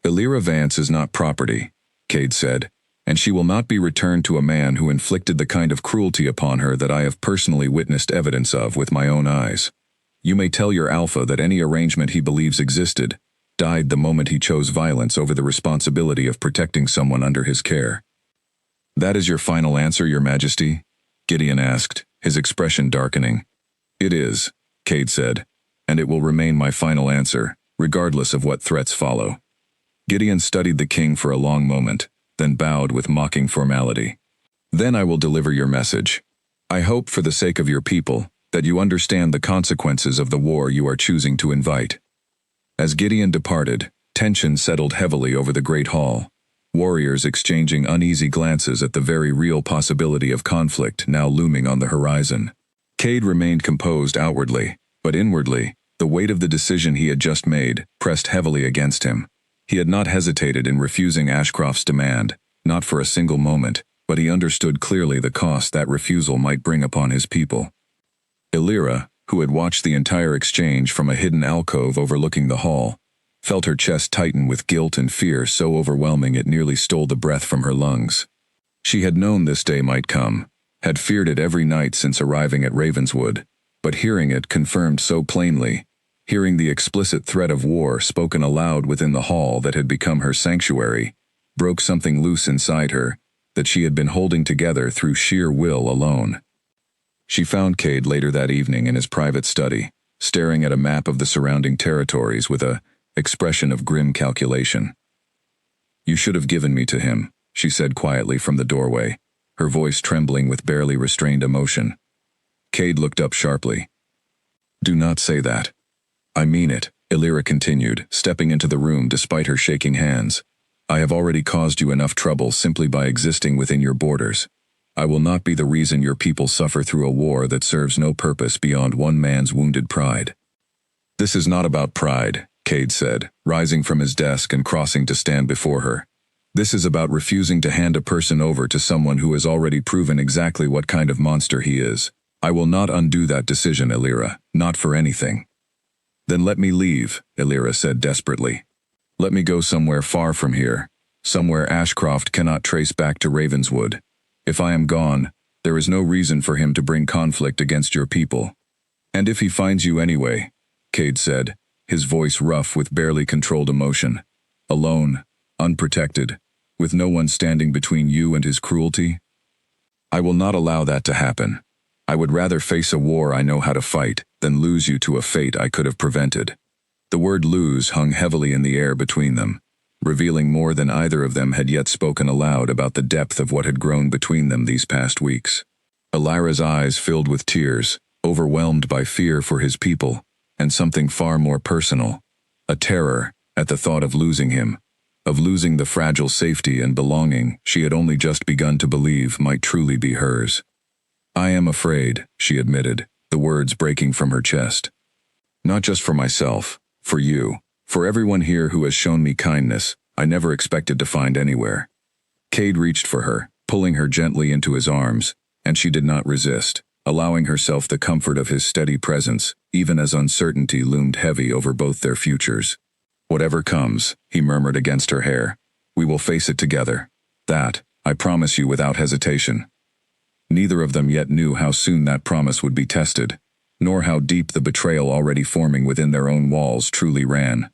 Illyra Vance is not property, Cade said, and she will not be returned to a man who inflicted the kind of cruelty upon her that I have personally witnessed evidence of with my own eyes. You may tell your Alpha that any arrangement he believes existed died the moment he chose violence over the responsibility of protecting someone under his care. That is your final answer, Your Majesty? Gideon asked, his expression darkening. It is, Cade said, and it will remain my final answer, regardless of what threats follow. Gideon studied the king for a long moment, then bowed with mocking formality. Then I will deliver your message. I hope, for the sake of your people, that you understand the consequences of the war you are choosing to invite. As Gideon departed, tension settled heavily over the great hall, warriors exchanging uneasy glances at the very real possibility of conflict now looming on the horizon. Cade remained composed outwardly, but inwardly, the weight of the decision he had just made pressed heavily against him. He had not hesitated in refusing Ashcroft's demand, not for a single moment, but he understood clearly the cost that refusal might bring upon his people. Illyra, who had watched the entire exchange from a hidden alcove overlooking the hall, felt her chest tighten with guilt and fear so overwhelming it nearly stole the breath from her lungs. She had known this day might come, had feared it every night since arriving at Ravenswood, but hearing it confirmed so plainly, hearing the explicit threat of war spoken aloud within the hall that had become her sanctuary, broke something loose inside her that she had been holding together through sheer will alone. She found Cade later that evening in his private study, staring at a map of the surrounding territories with an expression of grim calculation. You should have given me to him, she said quietly from the doorway, her voice trembling with barely restrained emotion. Cade looked up sharply. Do not say that. I mean it, Illyra continued, stepping into the room despite her shaking hands. I have already caused you enough trouble simply by existing within your borders. I will not be the reason your people suffer through a war that serves no purpose beyond one man's wounded pride. This is not about pride, Cade said, rising from his desk and crossing to stand before her. This is about refusing to hand a person over to someone who has already proven exactly what kind of monster he is. I will not undo that decision, Illyra, not for anything. Then let me leave, Illyra said desperately. Let me go somewhere far from here, somewhere Ashcroft cannot trace back to Ravenswood. If I am gone, there is no reason for him to bring conflict against your people. And if he finds you anyway, Cade said, his voice rough with barely controlled emotion, alone, unprotected, with no one standing between you and his cruelty, I will not allow that to happen. I would rather face a war I know how to fight than lose you to a fate I could have prevented. The word lose hung heavily in the air between them, revealing more than either of them had yet spoken aloud about the depth of what had grown between them these past weeks. Illyra's eyes filled with tears, overwhelmed by fear for his people, and something far more personal, a terror at the thought of losing him, of losing the fragile safety and belonging she had only just begun to believe might truly be hers. I am afraid, she admitted, the words breaking from her chest. Not just for myself, for you. For everyone here who has shown me kindness, I never expected to find anywhere. Cade reached for her, pulling her gently into his arms, and she did not resist, allowing herself the comfort of his steady presence, even as uncertainty loomed heavy over both their futures. Whatever comes, he murmured against her hair, we will face it together. That, I promise you without hesitation. Neither of them yet knew how soon that promise would be tested, nor how deep the betrayal already forming within their own walls truly ran.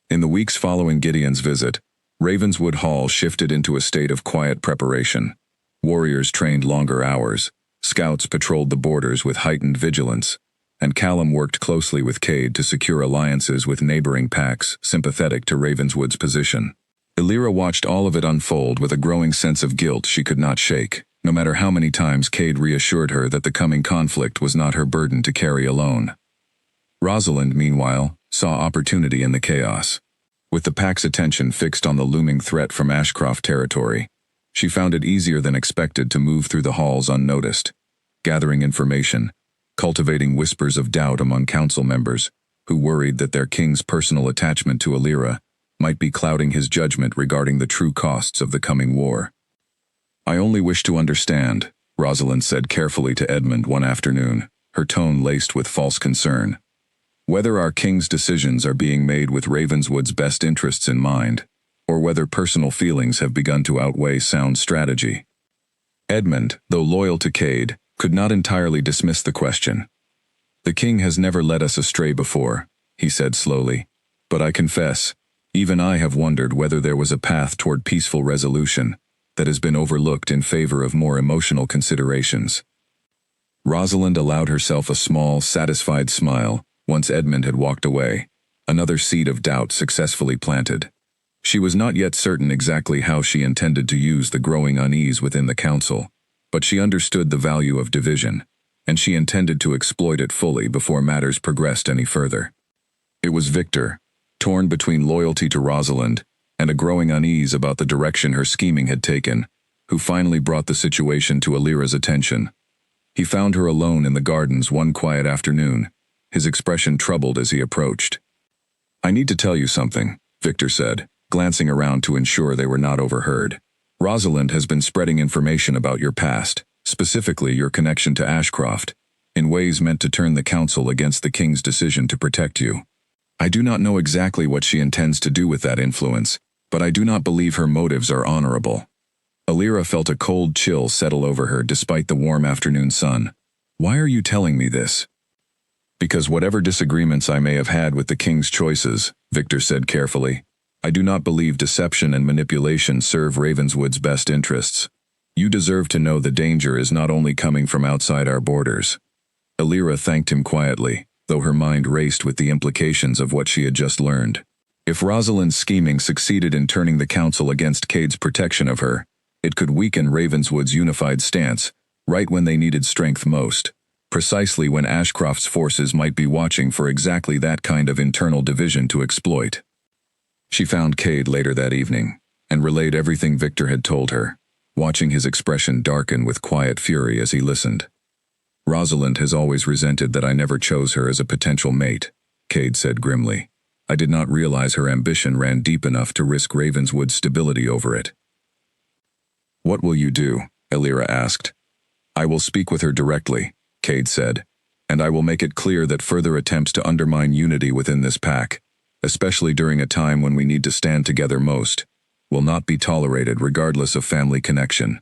In the weeks following Gideon's visit, Ravenswood Hall shifted into a state of quiet preparation. Warriors trained longer hours, scouts patrolled the borders with heightened vigilance, and Callum worked closely with Cade to secure alliances with neighboring packs sympathetic to Ravenswood's position. Illyra watched all of it unfold with a growing sense of guilt she could not shake, no matter how many times Cade reassured her that the coming conflict was not her burden to carry alone. Rosalind, meanwhile, saw opportunity in the chaos. With the pack's attention fixed on the looming threat from Ashcroft territory, she found it easier than expected to move through the halls unnoticed. gathering information, cultivating whispers of doubt among council members, who worried that their king's personal attachment to Alira might be clouding his judgment regarding the true costs of the coming war. "I only wish to understand," Rosalind said carefully to Edmund one afternoon, her tone laced with false concern, "whether our king's decisions are being made with Ravenswood's best interests in mind, or whether personal feelings have begun to outweigh sound strategy." Edmund, though loyal to Cade, could not entirely dismiss the question. "The king has never led us astray before," he said slowly, "but I confess, even I have wondered whether there was a path toward peaceful resolution that has been overlooked in favor of more emotional considerations." Rosalind allowed herself a small, satisfied smile once Edmund had walked away, another seed of doubt successfully planted. She was not yet certain exactly how she intended to use the growing unease within the council, but she understood the value of division, and she intended to exploit it fully before matters progressed any further. It was Victor, torn between loyalty to Rosalind and a growing unease about the direction her scheming had taken, who finally brought the situation to Alira's attention. He found her alone in the gardens one quiet afternoon, his expression troubled as he approached. "I need to tell you something," Victor said, glancing around to ensure they were not overheard. "Rosalind has been spreading information about your past, specifically your connection to Ashcroft, in ways meant to turn the council against the king's decision to protect you. I do not know exactly what she intends to do with that influence, but I do not believe her motives are honorable." Alira felt a cold chill settle over her despite the warm afternoon sun. "Why are you telling me this?" "Because whatever disagreements I may have had with the king's choices," Victor said carefully, "I do not believe deception and manipulation serve Ravenswood's best interests. You deserve to know the danger is not only coming from outside our borders." Alira thanked him quietly, though her mind raced with the implications of what she had just learned. If Rosalind's scheming succeeded in turning the council against Cade's protection of her, it could weaken Ravenswood's unified stance, right when they needed strength most, precisely when Ashcroft's forces might be watching for exactly that kind of internal division to exploit. She found Cade later that evening, and relayed everything Victor had told her, watching his expression darken with quiet fury as he listened. "Rosalind has always resented that I never chose her as a potential mate," Cade said grimly. "I did not realize her ambition ran deep enough to risk Ravenswood's stability over it." "What will you do?" Alira asked. "I will speak with her directly," Cade said, "and I will make it clear that further attempts to undermine unity within this pack, especially during a time when we need to stand together most, will not be tolerated regardless of family connection."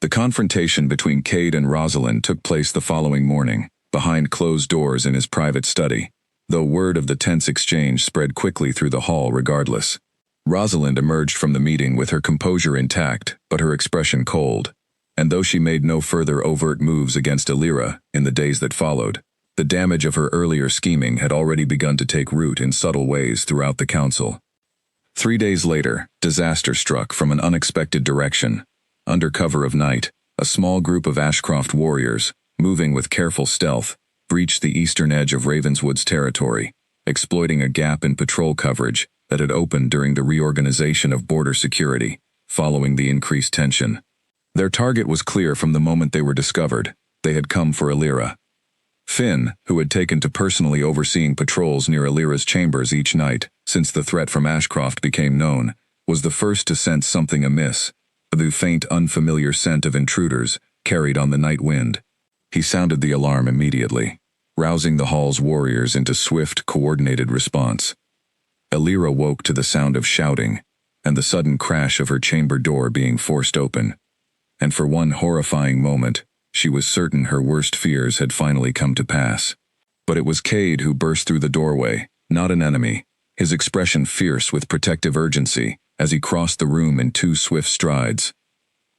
The confrontation between Cade and Rosalind took place the following morning, behind closed doors in his private study, though word of the tense exchange spread quickly through the hall regardless. Rosalind emerged from the meeting with her composure intact, but her expression cold, and though she made no further overt moves against Alira in the days that followed, the damage of her earlier scheming had already begun to take root in subtle ways throughout the council. 3 days later, disaster struck from an unexpected direction. Under cover of night, a small group of Ashcroft warriors, moving with careful stealth, breached the eastern edge of Ravenswood's territory, exploiting a gap in patrol coverage that had opened during the reorganization of border security, following the increased tension. Their target was clear from the moment they were discovered. They had come for Alira. Finn, who had taken to personally overseeing patrols near Alira's chambers each night since the threat from Ashcroft became known, was the first to sense something amiss, the faint, unfamiliar scent of intruders carried on the night wind. He sounded the alarm immediately, rousing the hall's warriors into swift, coordinated response. Alira woke to the sound of shouting and the sudden crash of her chamber door being forced open, and for one horrifying moment, she was certain her worst fears had finally come to pass. But it was Cade who burst through the doorway, not an enemy, his expression fierce with protective urgency as he crossed the room in 2 swift strides.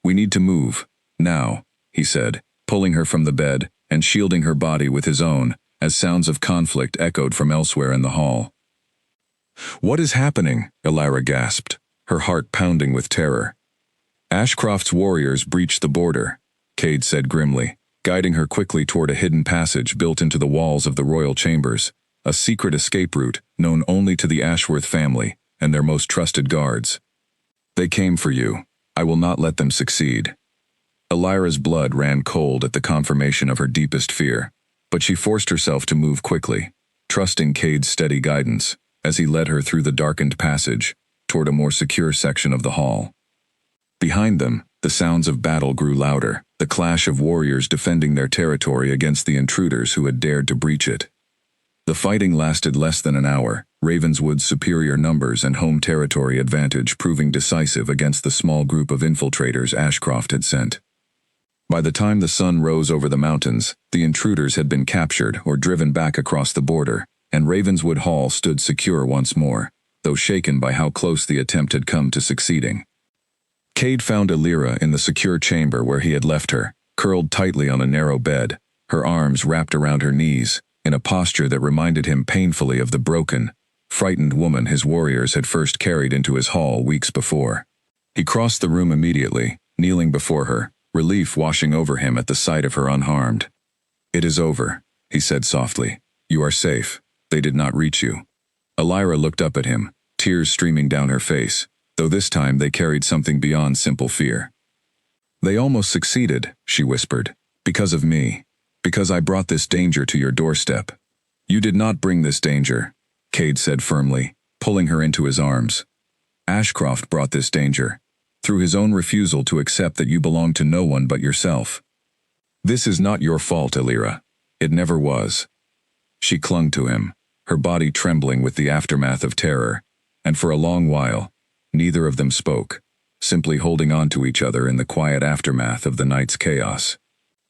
"We need to move, now," he said, pulling her from the bed and shielding her body with his own, as sounds of conflict echoed from elsewhere in the hall. "What is happening?" Alira gasped, her heart pounding with terror. "Ashcroft's warriors breached the border," Cade said grimly, guiding her quickly toward a hidden passage built into the walls of the royal chambers, a secret escape route known only to the Ashworth family and their most trusted guards. "They came for you. I will not let them succeed." Elira's blood ran cold at the confirmation of her deepest fear, but she forced herself to move quickly, trusting Cade's steady guidance as he led her through the darkened passage toward a more secure section of the hall. Behind them, the sounds of battle grew louder, the clash of warriors defending their territory against the intruders who had dared to breach it. The fighting lasted less than an hour, Ravenswood's superior numbers and home territory advantage proving decisive against the small group of infiltrators Ashcroft had sent. By the time the sun rose over the mountains, the intruders had been captured or driven back across the border, and Ravenswood Hall stood secure once more, though shaken by how close the attempt had come to succeeding. Cade found Elira in the secure chamber where he had left her, curled tightly on a narrow bed, her arms wrapped around her knees, in a posture that reminded him painfully of the broken, frightened woman his warriors had first carried into his hall weeks before. He crossed the room immediately, kneeling before her, relief washing over him at the sight of her unharmed. "It is over," he said softly. "You are safe. They did not reach you." Elira looked up at him, tears streaming down her face, though this time they carried something beyond simple fear. "They almost succeeded," she whispered. "Because of me. Because I brought this danger to your doorstep." "You did not bring this danger," Cade said firmly, pulling her into his arms. "Ashcroft brought this danger, through his own refusal to accept that you belong to no one but yourself. This is not your fault, Elira. It never was." She clung to him, her body trembling with the aftermath of terror, and for a long while, neither of them spoke, simply holding on to each other in the quiet aftermath of the night's chaos.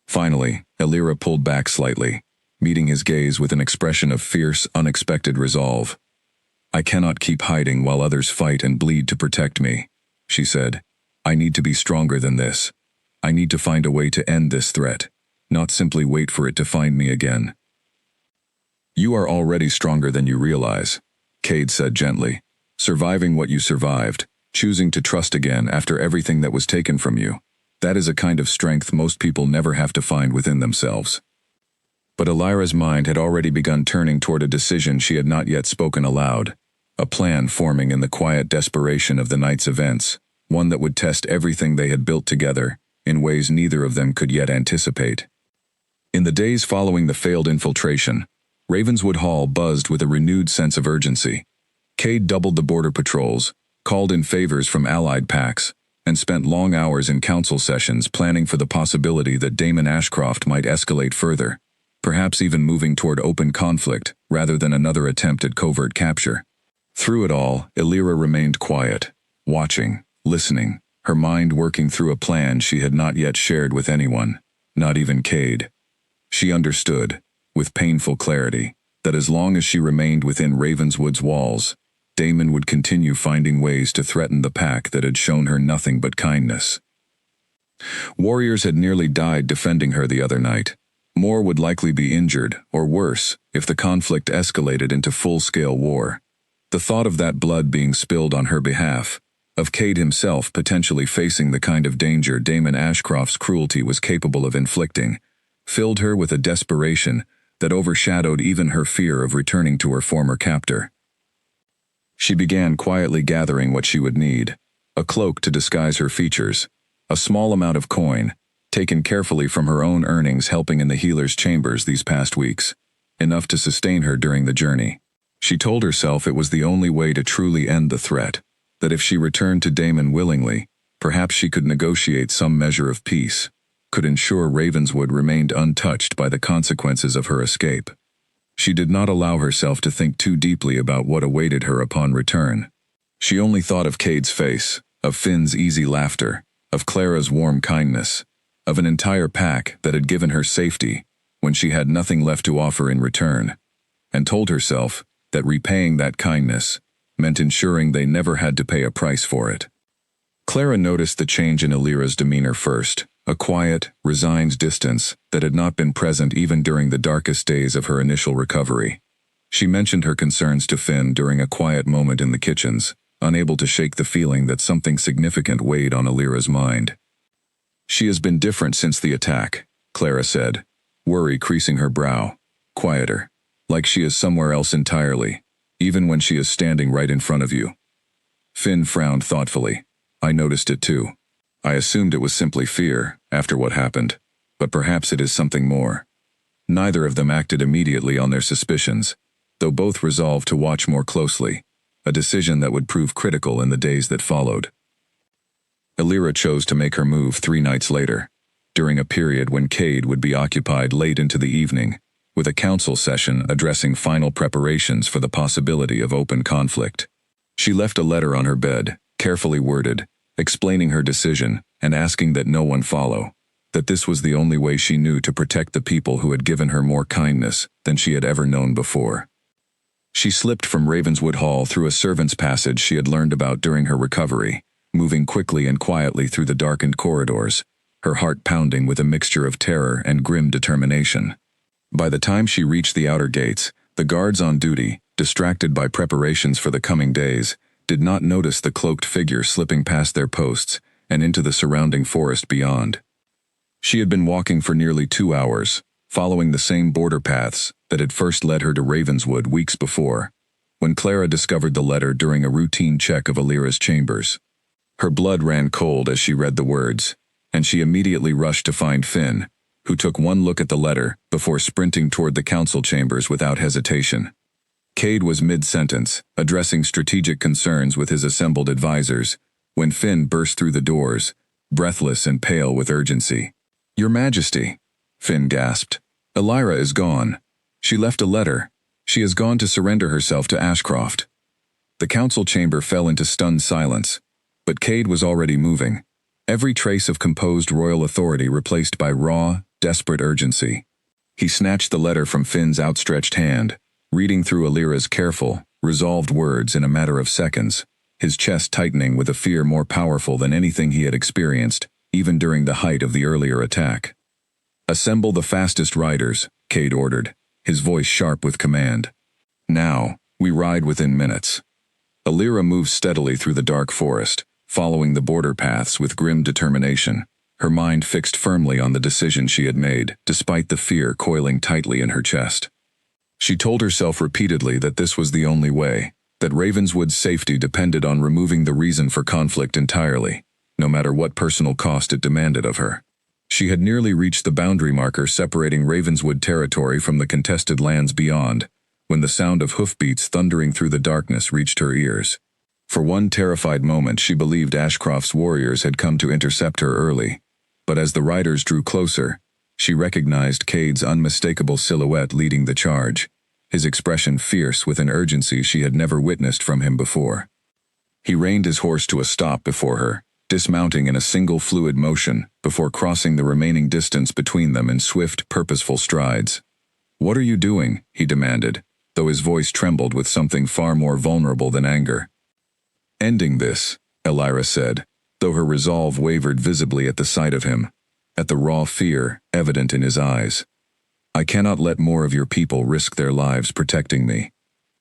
Finally, Elira pulled back slightly, meeting his gaze with an expression of fierce, unexpected resolve. "I cannot keep hiding while others fight and bleed to protect me," she said. "I need to be stronger than this. I need to find a way to end this threat, not simply wait for it to find me again." "You are already stronger than you realize," Cade said gently. "Surviving what you survived, choosing to trust again after everything that was taken from you. That is a kind of strength most people never have to find within themselves." But Elira's mind had already begun turning toward a decision she had not yet spoken aloud, a plan forming in the quiet desperation of the night's events, one that would test everything they had built together, in ways neither of them could yet anticipate. In the days following the failed infiltration, Ravenswood Hall buzzed with a renewed sense of urgency. Cade doubled the border patrols, called in favors from allied pacts, and spent long hours in council sessions planning for the possibility that Damon Ashcroft might escalate further, perhaps even moving toward open conflict rather than another attempt at covert capture. Through it all, Elira remained quiet, watching, listening, her mind working through a plan she had not yet shared with anyone, not even Cade. She understood, with painful clarity, that as long as she remained within Ravenswood's walls, Damon would continue finding ways to threaten the pack that had shown her nothing but kindness. Warriors had nearly died defending her the other night. More would likely be injured, or worse, if the conflict escalated into full-scale war. The thought of that blood being spilled on her behalf, of Cade himself potentially facing the kind of danger Damon Ashcroft's cruelty was capable of inflicting, filled her with a desperation that overshadowed even her fear of returning to her former captor. She began quietly gathering what she would need: a cloak to disguise her features, a small amount of coin, taken carefully from her own earnings helping in the healer's chambers these past weeks, enough to sustain her during the journey. She told herself it was the only way to truly end the threat, that if she returned to Damon willingly, perhaps she could negotiate some measure of peace, could ensure Ravenswood remained untouched by the consequences of her escape. She did not allow herself to think too deeply about what awaited her upon return. She only thought of Cade's face, of Finn's easy laughter, of Clara's warm kindness, of an entire pack that had given her safety when she had nothing left to offer in return, and told herself that repaying that kindness meant ensuring they never had to pay a price for it. Clara noticed the change in Elira's demeanor first, a quiet, resigned distance that had not been present even during the darkest days of her initial recovery. She mentioned her concerns to Finn during a quiet moment in the kitchens, unable to shake the feeling that something significant weighed on Elira's mind. "She has been different since the attack," Clara said, worry creasing her brow, quieter, like she is somewhere else entirely, even when she is standing right in front of you. Finn frowned thoughtfully. "I noticed it too." I assumed it was simply fear, after what happened, but perhaps it is something more. Neither of them acted immediately on their suspicions, though both resolved to watch more closely, a decision that would prove critical in the days that followed. Alira chose to make her move 3 nights later, during a period when Cade would be occupied late into the evening, with a council session addressing final preparations for the possibility of open conflict. She left a letter on her bed, carefully worded, explaining her decision and asking that no one follow, that this was the only way she knew to protect the people who had given her more kindness than she had ever known before. She slipped from Ravenswood Hall through a servant's passage she had learned about during her recovery, moving quickly and quietly through the darkened corridors, her heart pounding with a mixture of terror and grim determination. By the time she reached the outer gates, the guards on duty, distracted by preparations for the coming days, did not notice the cloaked figure slipping past their posts and into the surrounding forest beyond. She had been walking for nearly 2 hours, following the same border paths that had first led her to Ravenswood weeks before, when Clara discovered the letter during a routine check of Alira's chambers. Her blood ran cold as she read the words, and she immediately rushed to find Finn, who took one look at the letter before sprinting toward the council chambers without hesitation. Cade was mid-sentence, addressing strategic concerns with his assembled advisors, when Finn burst through the doors, breathless and pale with urgency. "Your Majesty," Finn gasped. "Alira is gone. She left a letter. She has gone to surrender herself to Ashcroft." The council chamber fell into stunned silence, but Cade was already moving, every trace of composed royal authority replaced by raw, desperate urgency. He snatched the letter from Finn's outstretched hand, reading through Alira's careful, resolved words in a matter of seconds, his chest tightening with a fear more powerful than anything he had experienced, even during the height of the earlier attack. "Assemble the fastest riders," Cade ordered, his voice sharp with command. "Now, we ride within minutes." Alira moved steadily through the dark forest, following the border paths with grim determination, her mind fixed firmly on the decision she had made, despite the fear coiling tightly in her chest. She told herself repeatedly that this was the only way, that Ravenswood's safety depended on removing the reason for conflict entirely, no matter what personal cost it demanded of her. She had nearly reached the boundary marker separating Ravenswood territory from the contested lands beyond, when the sound of hoofbeats thundering through the darkness reached her ears. For one terrified moment she believed Ashcroft's warriors had come to intercept her early, but as the riders drew closer, she recognized Cade's unmistakable silhouette leading the charge, his expression fierce with an urgency she had never witnessed from him before. He reined his horse to a stop before her, dismounting in a single fluid motion before crossing the remaining distance between them in swift, purposeful strides. "What are you doing?" he demanded, though his voice trembled with something far more vulnerable than anger. "Ending this," Alira said, though her resolve wavered visibly at the sight of him, at the raw fear evident in his eyes. "I cannot let more of your people risk their lives protecting me.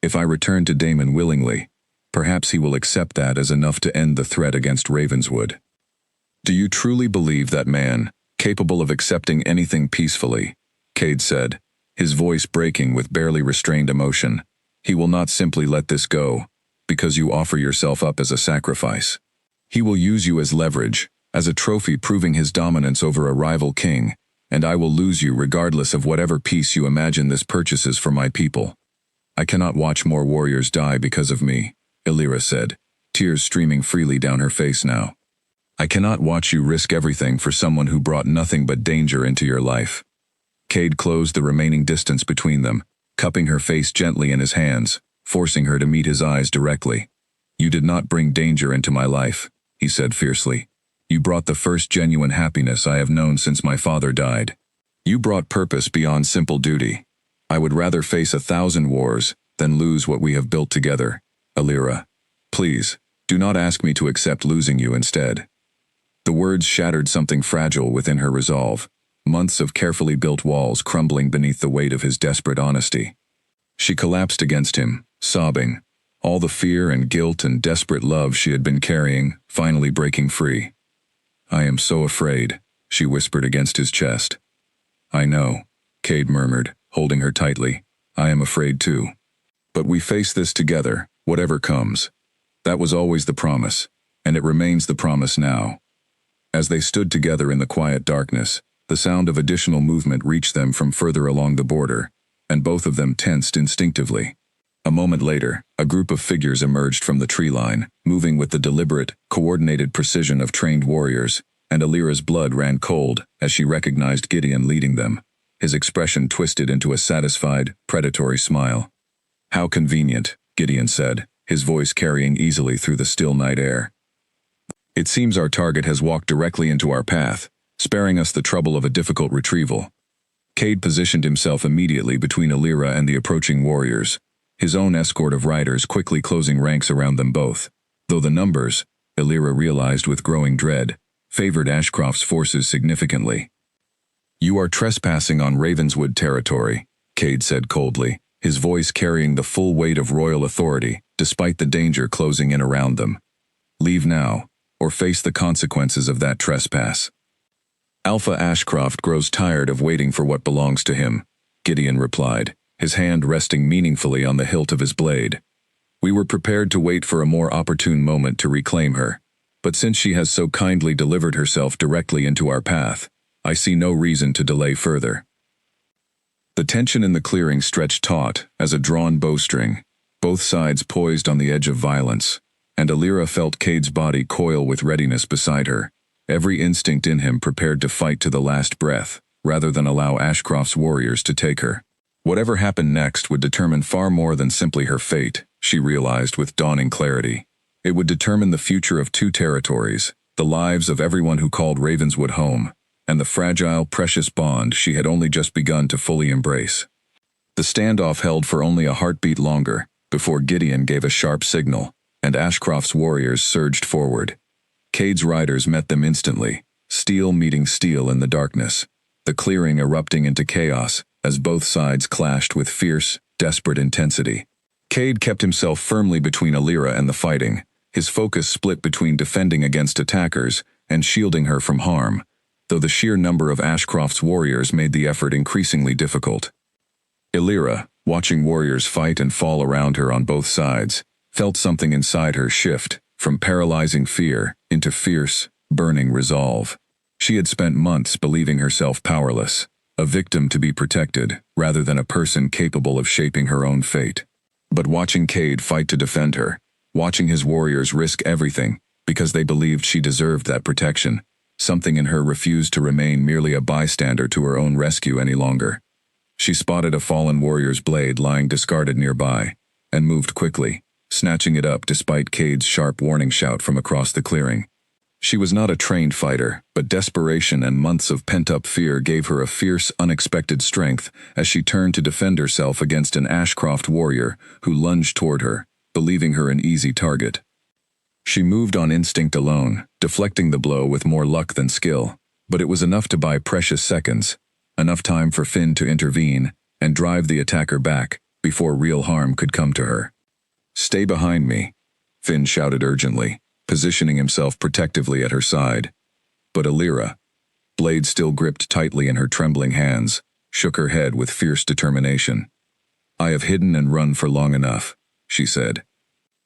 If I return to Damon willingly, perhaps he will accept that as enough to end the threat against Ravenswood." "Do you truly believe that man, capable of accepting anything peacefully?" Cade said, his voice breaking with barely restrained emotion. "He will not simply let this go, because you offer yourself up as a sacrifice. He will use you as leverage, as a trophy proving his dominance over a rival king, and I will lose you regardless of whatever peace you imagine this purchases for my people. I cannot watch more warriors die because of me," Alira said, tears streaming freely down her face now. "I cannot watch you risk everything for someone who brought nothing but danger into your life." Cade closed the remaining distance between them, cupping her face gently in his hands, forcing her to meet his eyes directly. "You did not bring danger into my life," he said fiercely. "You brought the first genuine happiness I have known since my father died. You brought purpose beyond simple duty. I would rather face 1,000 wars than lose what we have built together. Alira, please, do not ask me to accept losing you instead." The words shattered something fragile within her resolve, months of carefully built walls crumbling beneath the weight of his desperate honesty. She collapsed against him, sobbing, all the fear and guilt and desperate love she had been carrying finally breaking free. "I am so afraid," she whispered against his chest. "I know," Cade murmured, holding her tightly. "I am afraid too. But we face this together, whatever comes. That was always the promise, and it remains the promise now." As they stood together in the quiet darkness, the sound of additional movement reached them from further along the border, and both of them tensed instinctively. A moment later, a group of figures emerged from the tree line, moving with the deliberate, coordinated precision of trained warriors, and Alira's blood ran cold as she recognized Gideon leading them. His expression twisted into a satisfied, predatory smile. "How convenient," Gideon said, his voice carrying easily through the still night air. "It seems our target has walked directly into our path, sparing us the trouble of a difficult retrieval." Cade positioned himself immediately between Alira and the approaching warriors, his own escort of riders quickly closing ranks around them both. Though the numbers, Alira realized with growing dread, favored Ashcroft's forces significantly. "You are trespassing on Ravenswood territory," Cade said coldly, his voice carrying the full weight of royal authority, despite the danger closing in around them. "Leave now, or face the consequences of that trespass." "Alpha Ashcroft grows tired of waiting for what belongs to him," Gideon replied, his hand resting meaningfully on the hilt of his blade. "We were prepared to wait for a more opportune moment to reclaim her, but since she has so kindly delivered herself directly into our path, I see no reason to delay further." The tension in the clearing stretched taut as a drawn bowstring, both sides poised on the edge of violence, and Alira felt Cade's body coil with readiness beside her, every instinct in him prepared to fight to the last breath, rather than allow Ashcroft's warriors to take her. Whatever happened next would determine far more than simply her fate, she realized with dawning clarity. It would determine the future of two territories, the lives of everyone who called Ravenswood home, and the fragile, precious bond she had only just begun to fully embrace. The standoff held for only a heartbeat longer, before Gideon gave a sharp signal, and Ashcroft's warriors surged forward. Cade's riders met them instantly, steel meeting steel in the darkness, the clearing erupting into chaos as both sides clashed with fierce, desperate intensity. Cade kept himself firmly between Alira and the fighting, his focus split between defending against attackers and shielding her from harm, though the sheer number of Ashcroft's warriors made the effort increasingly difficult. Alira, watching warriors fight and fall around her on both sides, felt something inside her shift from paralyzing fear into fierce, burning resolve. She had spent months believing herself powerless, a victim to be protected rather than a person capable of shaping her own fate. But watching Cade fight to defend her, watching his warriors risk everything because they believed she deserved that protection, something in her refused to remain merely a bystander to her own rescue any longer. She spotted a fallen warrior's blade lying discarded nearby, and moved quickly, snatching it up despite Cade's sharp warning shout from across the clearing. She was not a trained fighter, but desperation and months of pent-up fear gave her a fierce, unexpected strength as she turned to defend herself against an Ashcroft warrior who lunged toward her, believing her an easy target. She moved on instinct alone, deflecting the blow with more luck than skill, but it was enough to buy precious seconds, enough time for Finn to intervene and drive the attacker back before real harm could come to her. "Stay behind me," Finn shouted urgently, positioning himself protectively at her side. But Alira, blade still gripped tightly in her trembling hands, shook her head with fierce determination. "I have hidden and run for long enough," she said.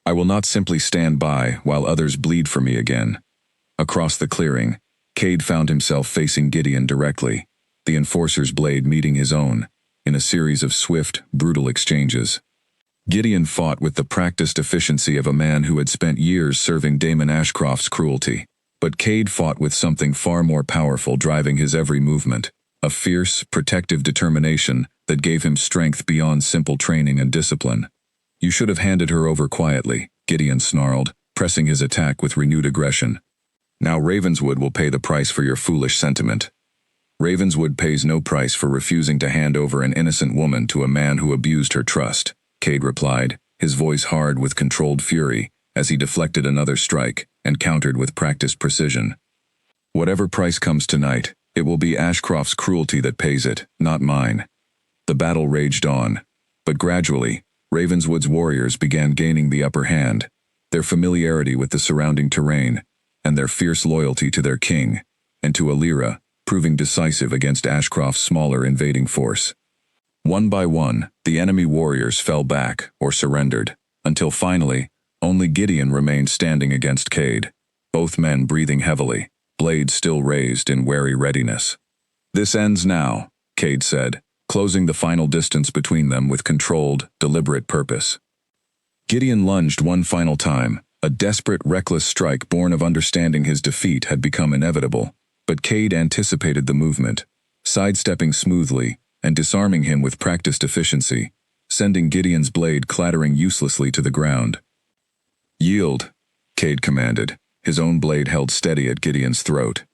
"I will not simply stand by while others bleed for me again." Across the clearing, Cade found himself facing Gideon directly, the enforcer's blade meeting his own, in a series of swift, brutal exchanges. Gideon fought with the practiced efficiency of a man who had spent years serving Damon Ashcroft's cruelty, but Cade fought with something far more powerful driving his every movement, a fierce, protective determination that gave him strength beyond simple training and discipline. "You should have handed her over quietly," Gideon snarled, pressing his attack with renewed aggression. "Now Ravenswood will pay the price for your foolish sentiment." "Ravenswood pays no price for refusing to hand over an innocent woman to a man who abused her trust," Cade replied, his voice hard with controlled fury, as he deflected another strike and countered with practiced precision. "Whatever price comes tonight, it will be Ashcroft's cruelty that pays it, not mine." The battle raged on, but gradually, Ravenswood's warriors began gaining the upper hand, their familiarity with the surrounding terrain, and their fierce loyalty to their king, and to Alira, proving decisive against Ashcroft's smaller invading force. One by one, the enemy warriors fell back or surrendered, until finally, only Gideon remained standing against Cade, both men breathing heavily, blade still raised in wary readiness. "This ends now," Cade said, closing the final distance between them with controlled, deliberate purpose. Gideon lunged one final time. A desperate, reckless strike born of understanding his defeat had become inevitable, but Cade anticipated the movement, sidestepping smoothly and disarming him with practiced efficiency, sending Gideon's blade clattering uselessly to the ground. "Yield," Cade commanded, his own blade held steady at Gideon's throat.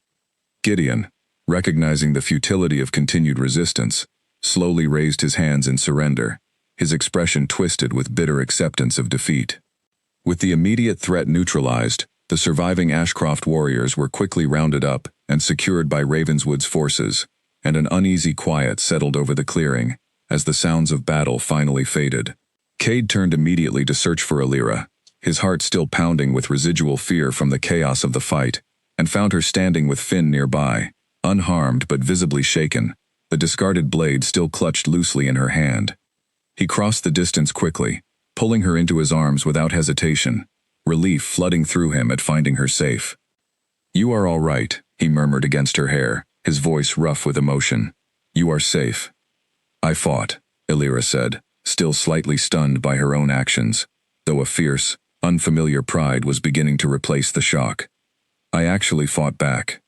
Gideon, recognizing the futility of continued resistance, slowly raised his hands in surrender, his expression twisted with bitter acceptance of defeat. With the immediate threat neutralized, the surviving Ashcroft warriors were quickly rounded up and secured by Ravenswood's forces, and an uneasy quiet settled over the clearing as the sounds of battle finally faded. Cade turned immediately to search for Alira, his heart still pounding with residual fear from the chaos of the fight, and found her standing with Finn nearby, unharmed but visibly shaken, the discarded blade still clutched loosely in her hand. He crossed the distance quickly, pulling her into his arms without hesitation, relief flooding through him at finding her safe. "You are all right," he murmured against her hair, his voice rough with emotion. "You are safe." "I fought," Alira said, still slightly stunned by her own actions, though a fierce, unfamiliar pride was beginning to replace the shock. "I actually fought back."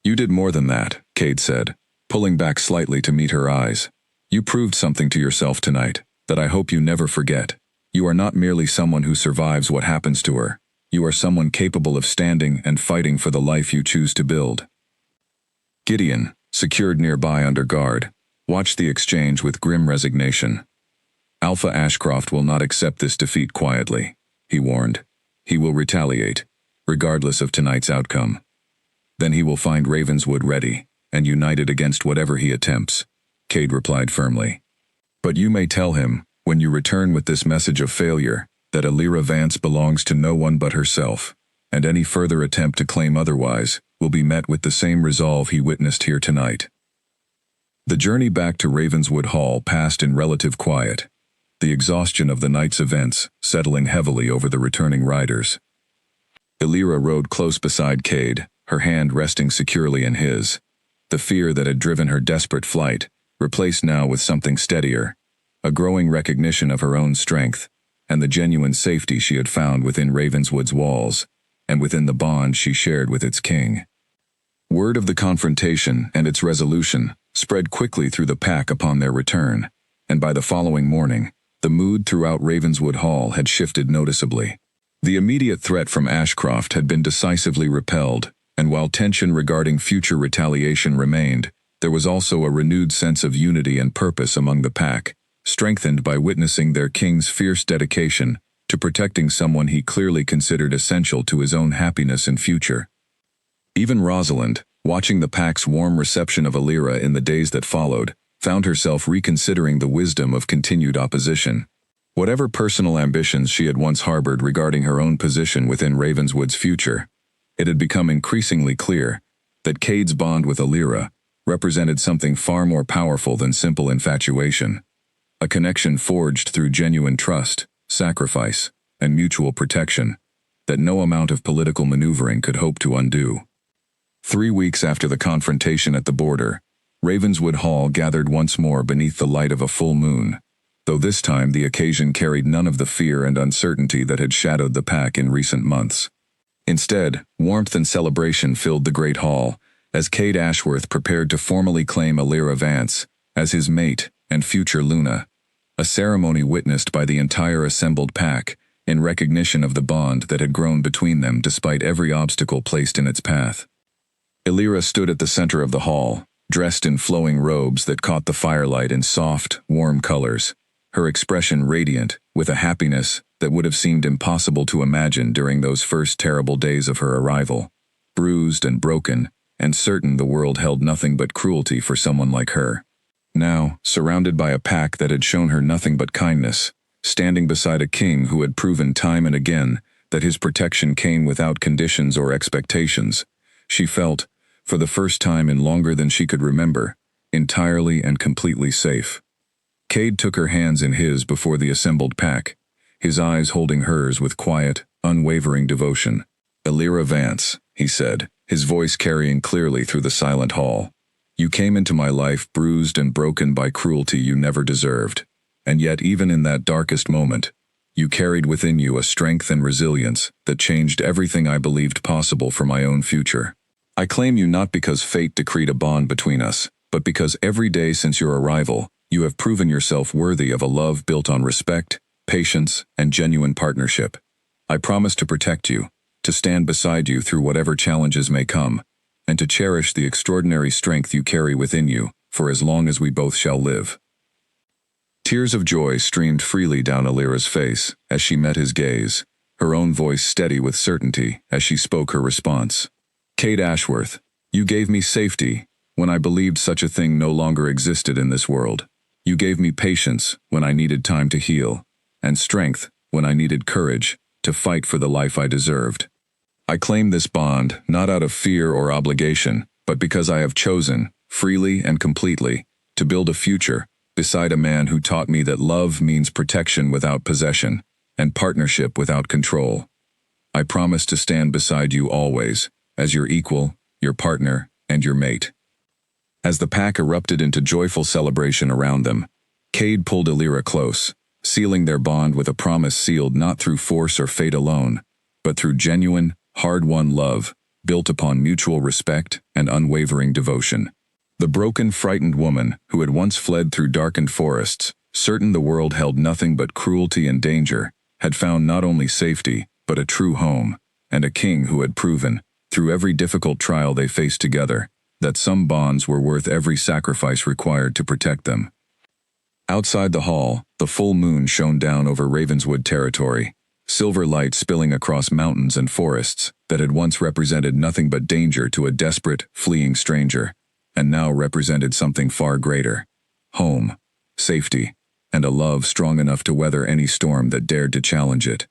"You did more than that," Cade said, pulling back slightly to meet her eyes. "You proved something to yourself tonight that I hope you never forget. You are not merely someone who survives what happens to her. You are someone capable of standing and fighting for the life you choose to build." Gideon, secured nearby under guard, watched the exchange with grim resignation. "Alpha Ashcroft will not accept this defeat quietly," he warned. "He will retaliate, regardless of tonight's outcome. Then he will find Ravenswood ready and united against whatever he attempts," Cade replied firmly. "But you may tell him, when you return with this message of failure, that Alira Vance belongs to no one but herself, and any further attempt to claim otherwise will be met with the same resolve he witnessed here tonight." The journey back to Ravenswood Hall passed in relative quiet, the exhaustion of the night's events settling heavily over the returning riders. Alira rode close beside Cade, her hand resting securely in his, the fear that had driven her desperate flight, replaced now with something steadier, a growing recognition of her own strength, and the genuine safety she had found within Ravenswood's walls, and within the bond she shared with its king. Word of the confrontation and its resolution spread quickly through the pack upon their return, and by the following morning, the mood throughout Ravenswood Hall had shifted noticeably. The immediate threat from Ashcroft had been decisively repelled, and while tension regarding future retaliation remained, there was also a renewed sense of unity and purpose among the pack, strengthened by witnessing their king's fierce dedication to protecting someone he clearly considered essential to his own happiness and future. Even Rosalind, watching the pack's warm reception of Alira in the days that followed, found herself reconsidering the wisdom of continued opposition. Whatever personal ambitions she had once harbored regarding her own position within Ravenswood's future, it had become increasingly clear that Cade's bond with Alira represented something far more powerful than simple infatuation. A connection forged through genuine trust, sacrifice, and mutual protection that no amount of political maneuvering could hope to undo. 3 weeks after the confrontation at the border, Ravenswood Hall gathered once more beneath the light of a full moon, though this time the occasion carried none of the fear and uncertainty that had shadowed the pack in recent months. Instead, warmth and celebration filled the great hall as Cade Ashworth prepared to formally claim Alira Vance as his mate and future Luna, a ceremony witnessed by the entire assembled pack in recognition of the bond that had grown between them despite every obstacle placed in its path. Alira stood at the center of the hall, dressed in flowing robes that caught the firelight in soft, warm colors, her expression radiant with a happiness that would have seemed impossible to imagine during those first terrible days of her arrival, bruised and broken, and certain the world held nothing but cruelty for someone like her. Now, surrounded by a pack that had shown her nothing but kindness, standing beside a king who had proven time and again that his protection came without conditions or expectations, she felt, for the first time in longer than she could remember, entirely and completely safe. Cade took her hands in his before the assembled pack, his eyes holding hers with quiet, unwavering devotion. "Alira Vance," he said, his voice carrying clearly through the silent hall. You came into my life bruised and broken by cruelty you never deserved. And yet even in that darkest moment, you carried within you a strength and resilience that changed everything I believed possible for my own future. I claim you not because fate decreed a bond between us, but because every day since your arrival, you have proven yourself worthy of a love built on respect, patience, and genuine partnership. I promise to protect you, to stand beside you through whatever challenges may come, and to cherish the extraordinary strength you carry within you for as long as we both shall live. Tears of joy streamed freely down Alira's face as she met his gaze, her own voice steady with certainty as she spoke her response. Kate Ashworth, you gave me safety when I believed such a thing no longer existed in this world. You gave me patience when I needed time to heal, and strength when I needed courage to fight for the life I deserved. I claim this bond not out of fear or obligation, but because I have chosen, freely and completely, to build a future beside a man who taught me that love means protection without possession, and partnership without control. I promise to stand beside you always, as your equal, your partner, and your mate. As the pack erupted into joyful celebration around them, Cade pulled Alira close, sealing their bond with a promise sealed not through force or fate alone, but through genuine, hard-won love, built upon mutual respect and unwavering devotion. The broken, frightened woman, who had once fled through darkened forests, certain the world held nothing but cruelty and danger, had found not only safety, but a true home, and a king who had proven, through every difficult trial they faced together, that some bonds were worth every sacrifice required to protect them. Outside the hall, the full moon shone down over Ravenswood territory, silver light spilling across mountains and forests that had once represented nothing but danger to a desperate, fleeing stranger, and now represented something far greater: home, safety, and a love strong enough to weather any storm that dared to challenge it.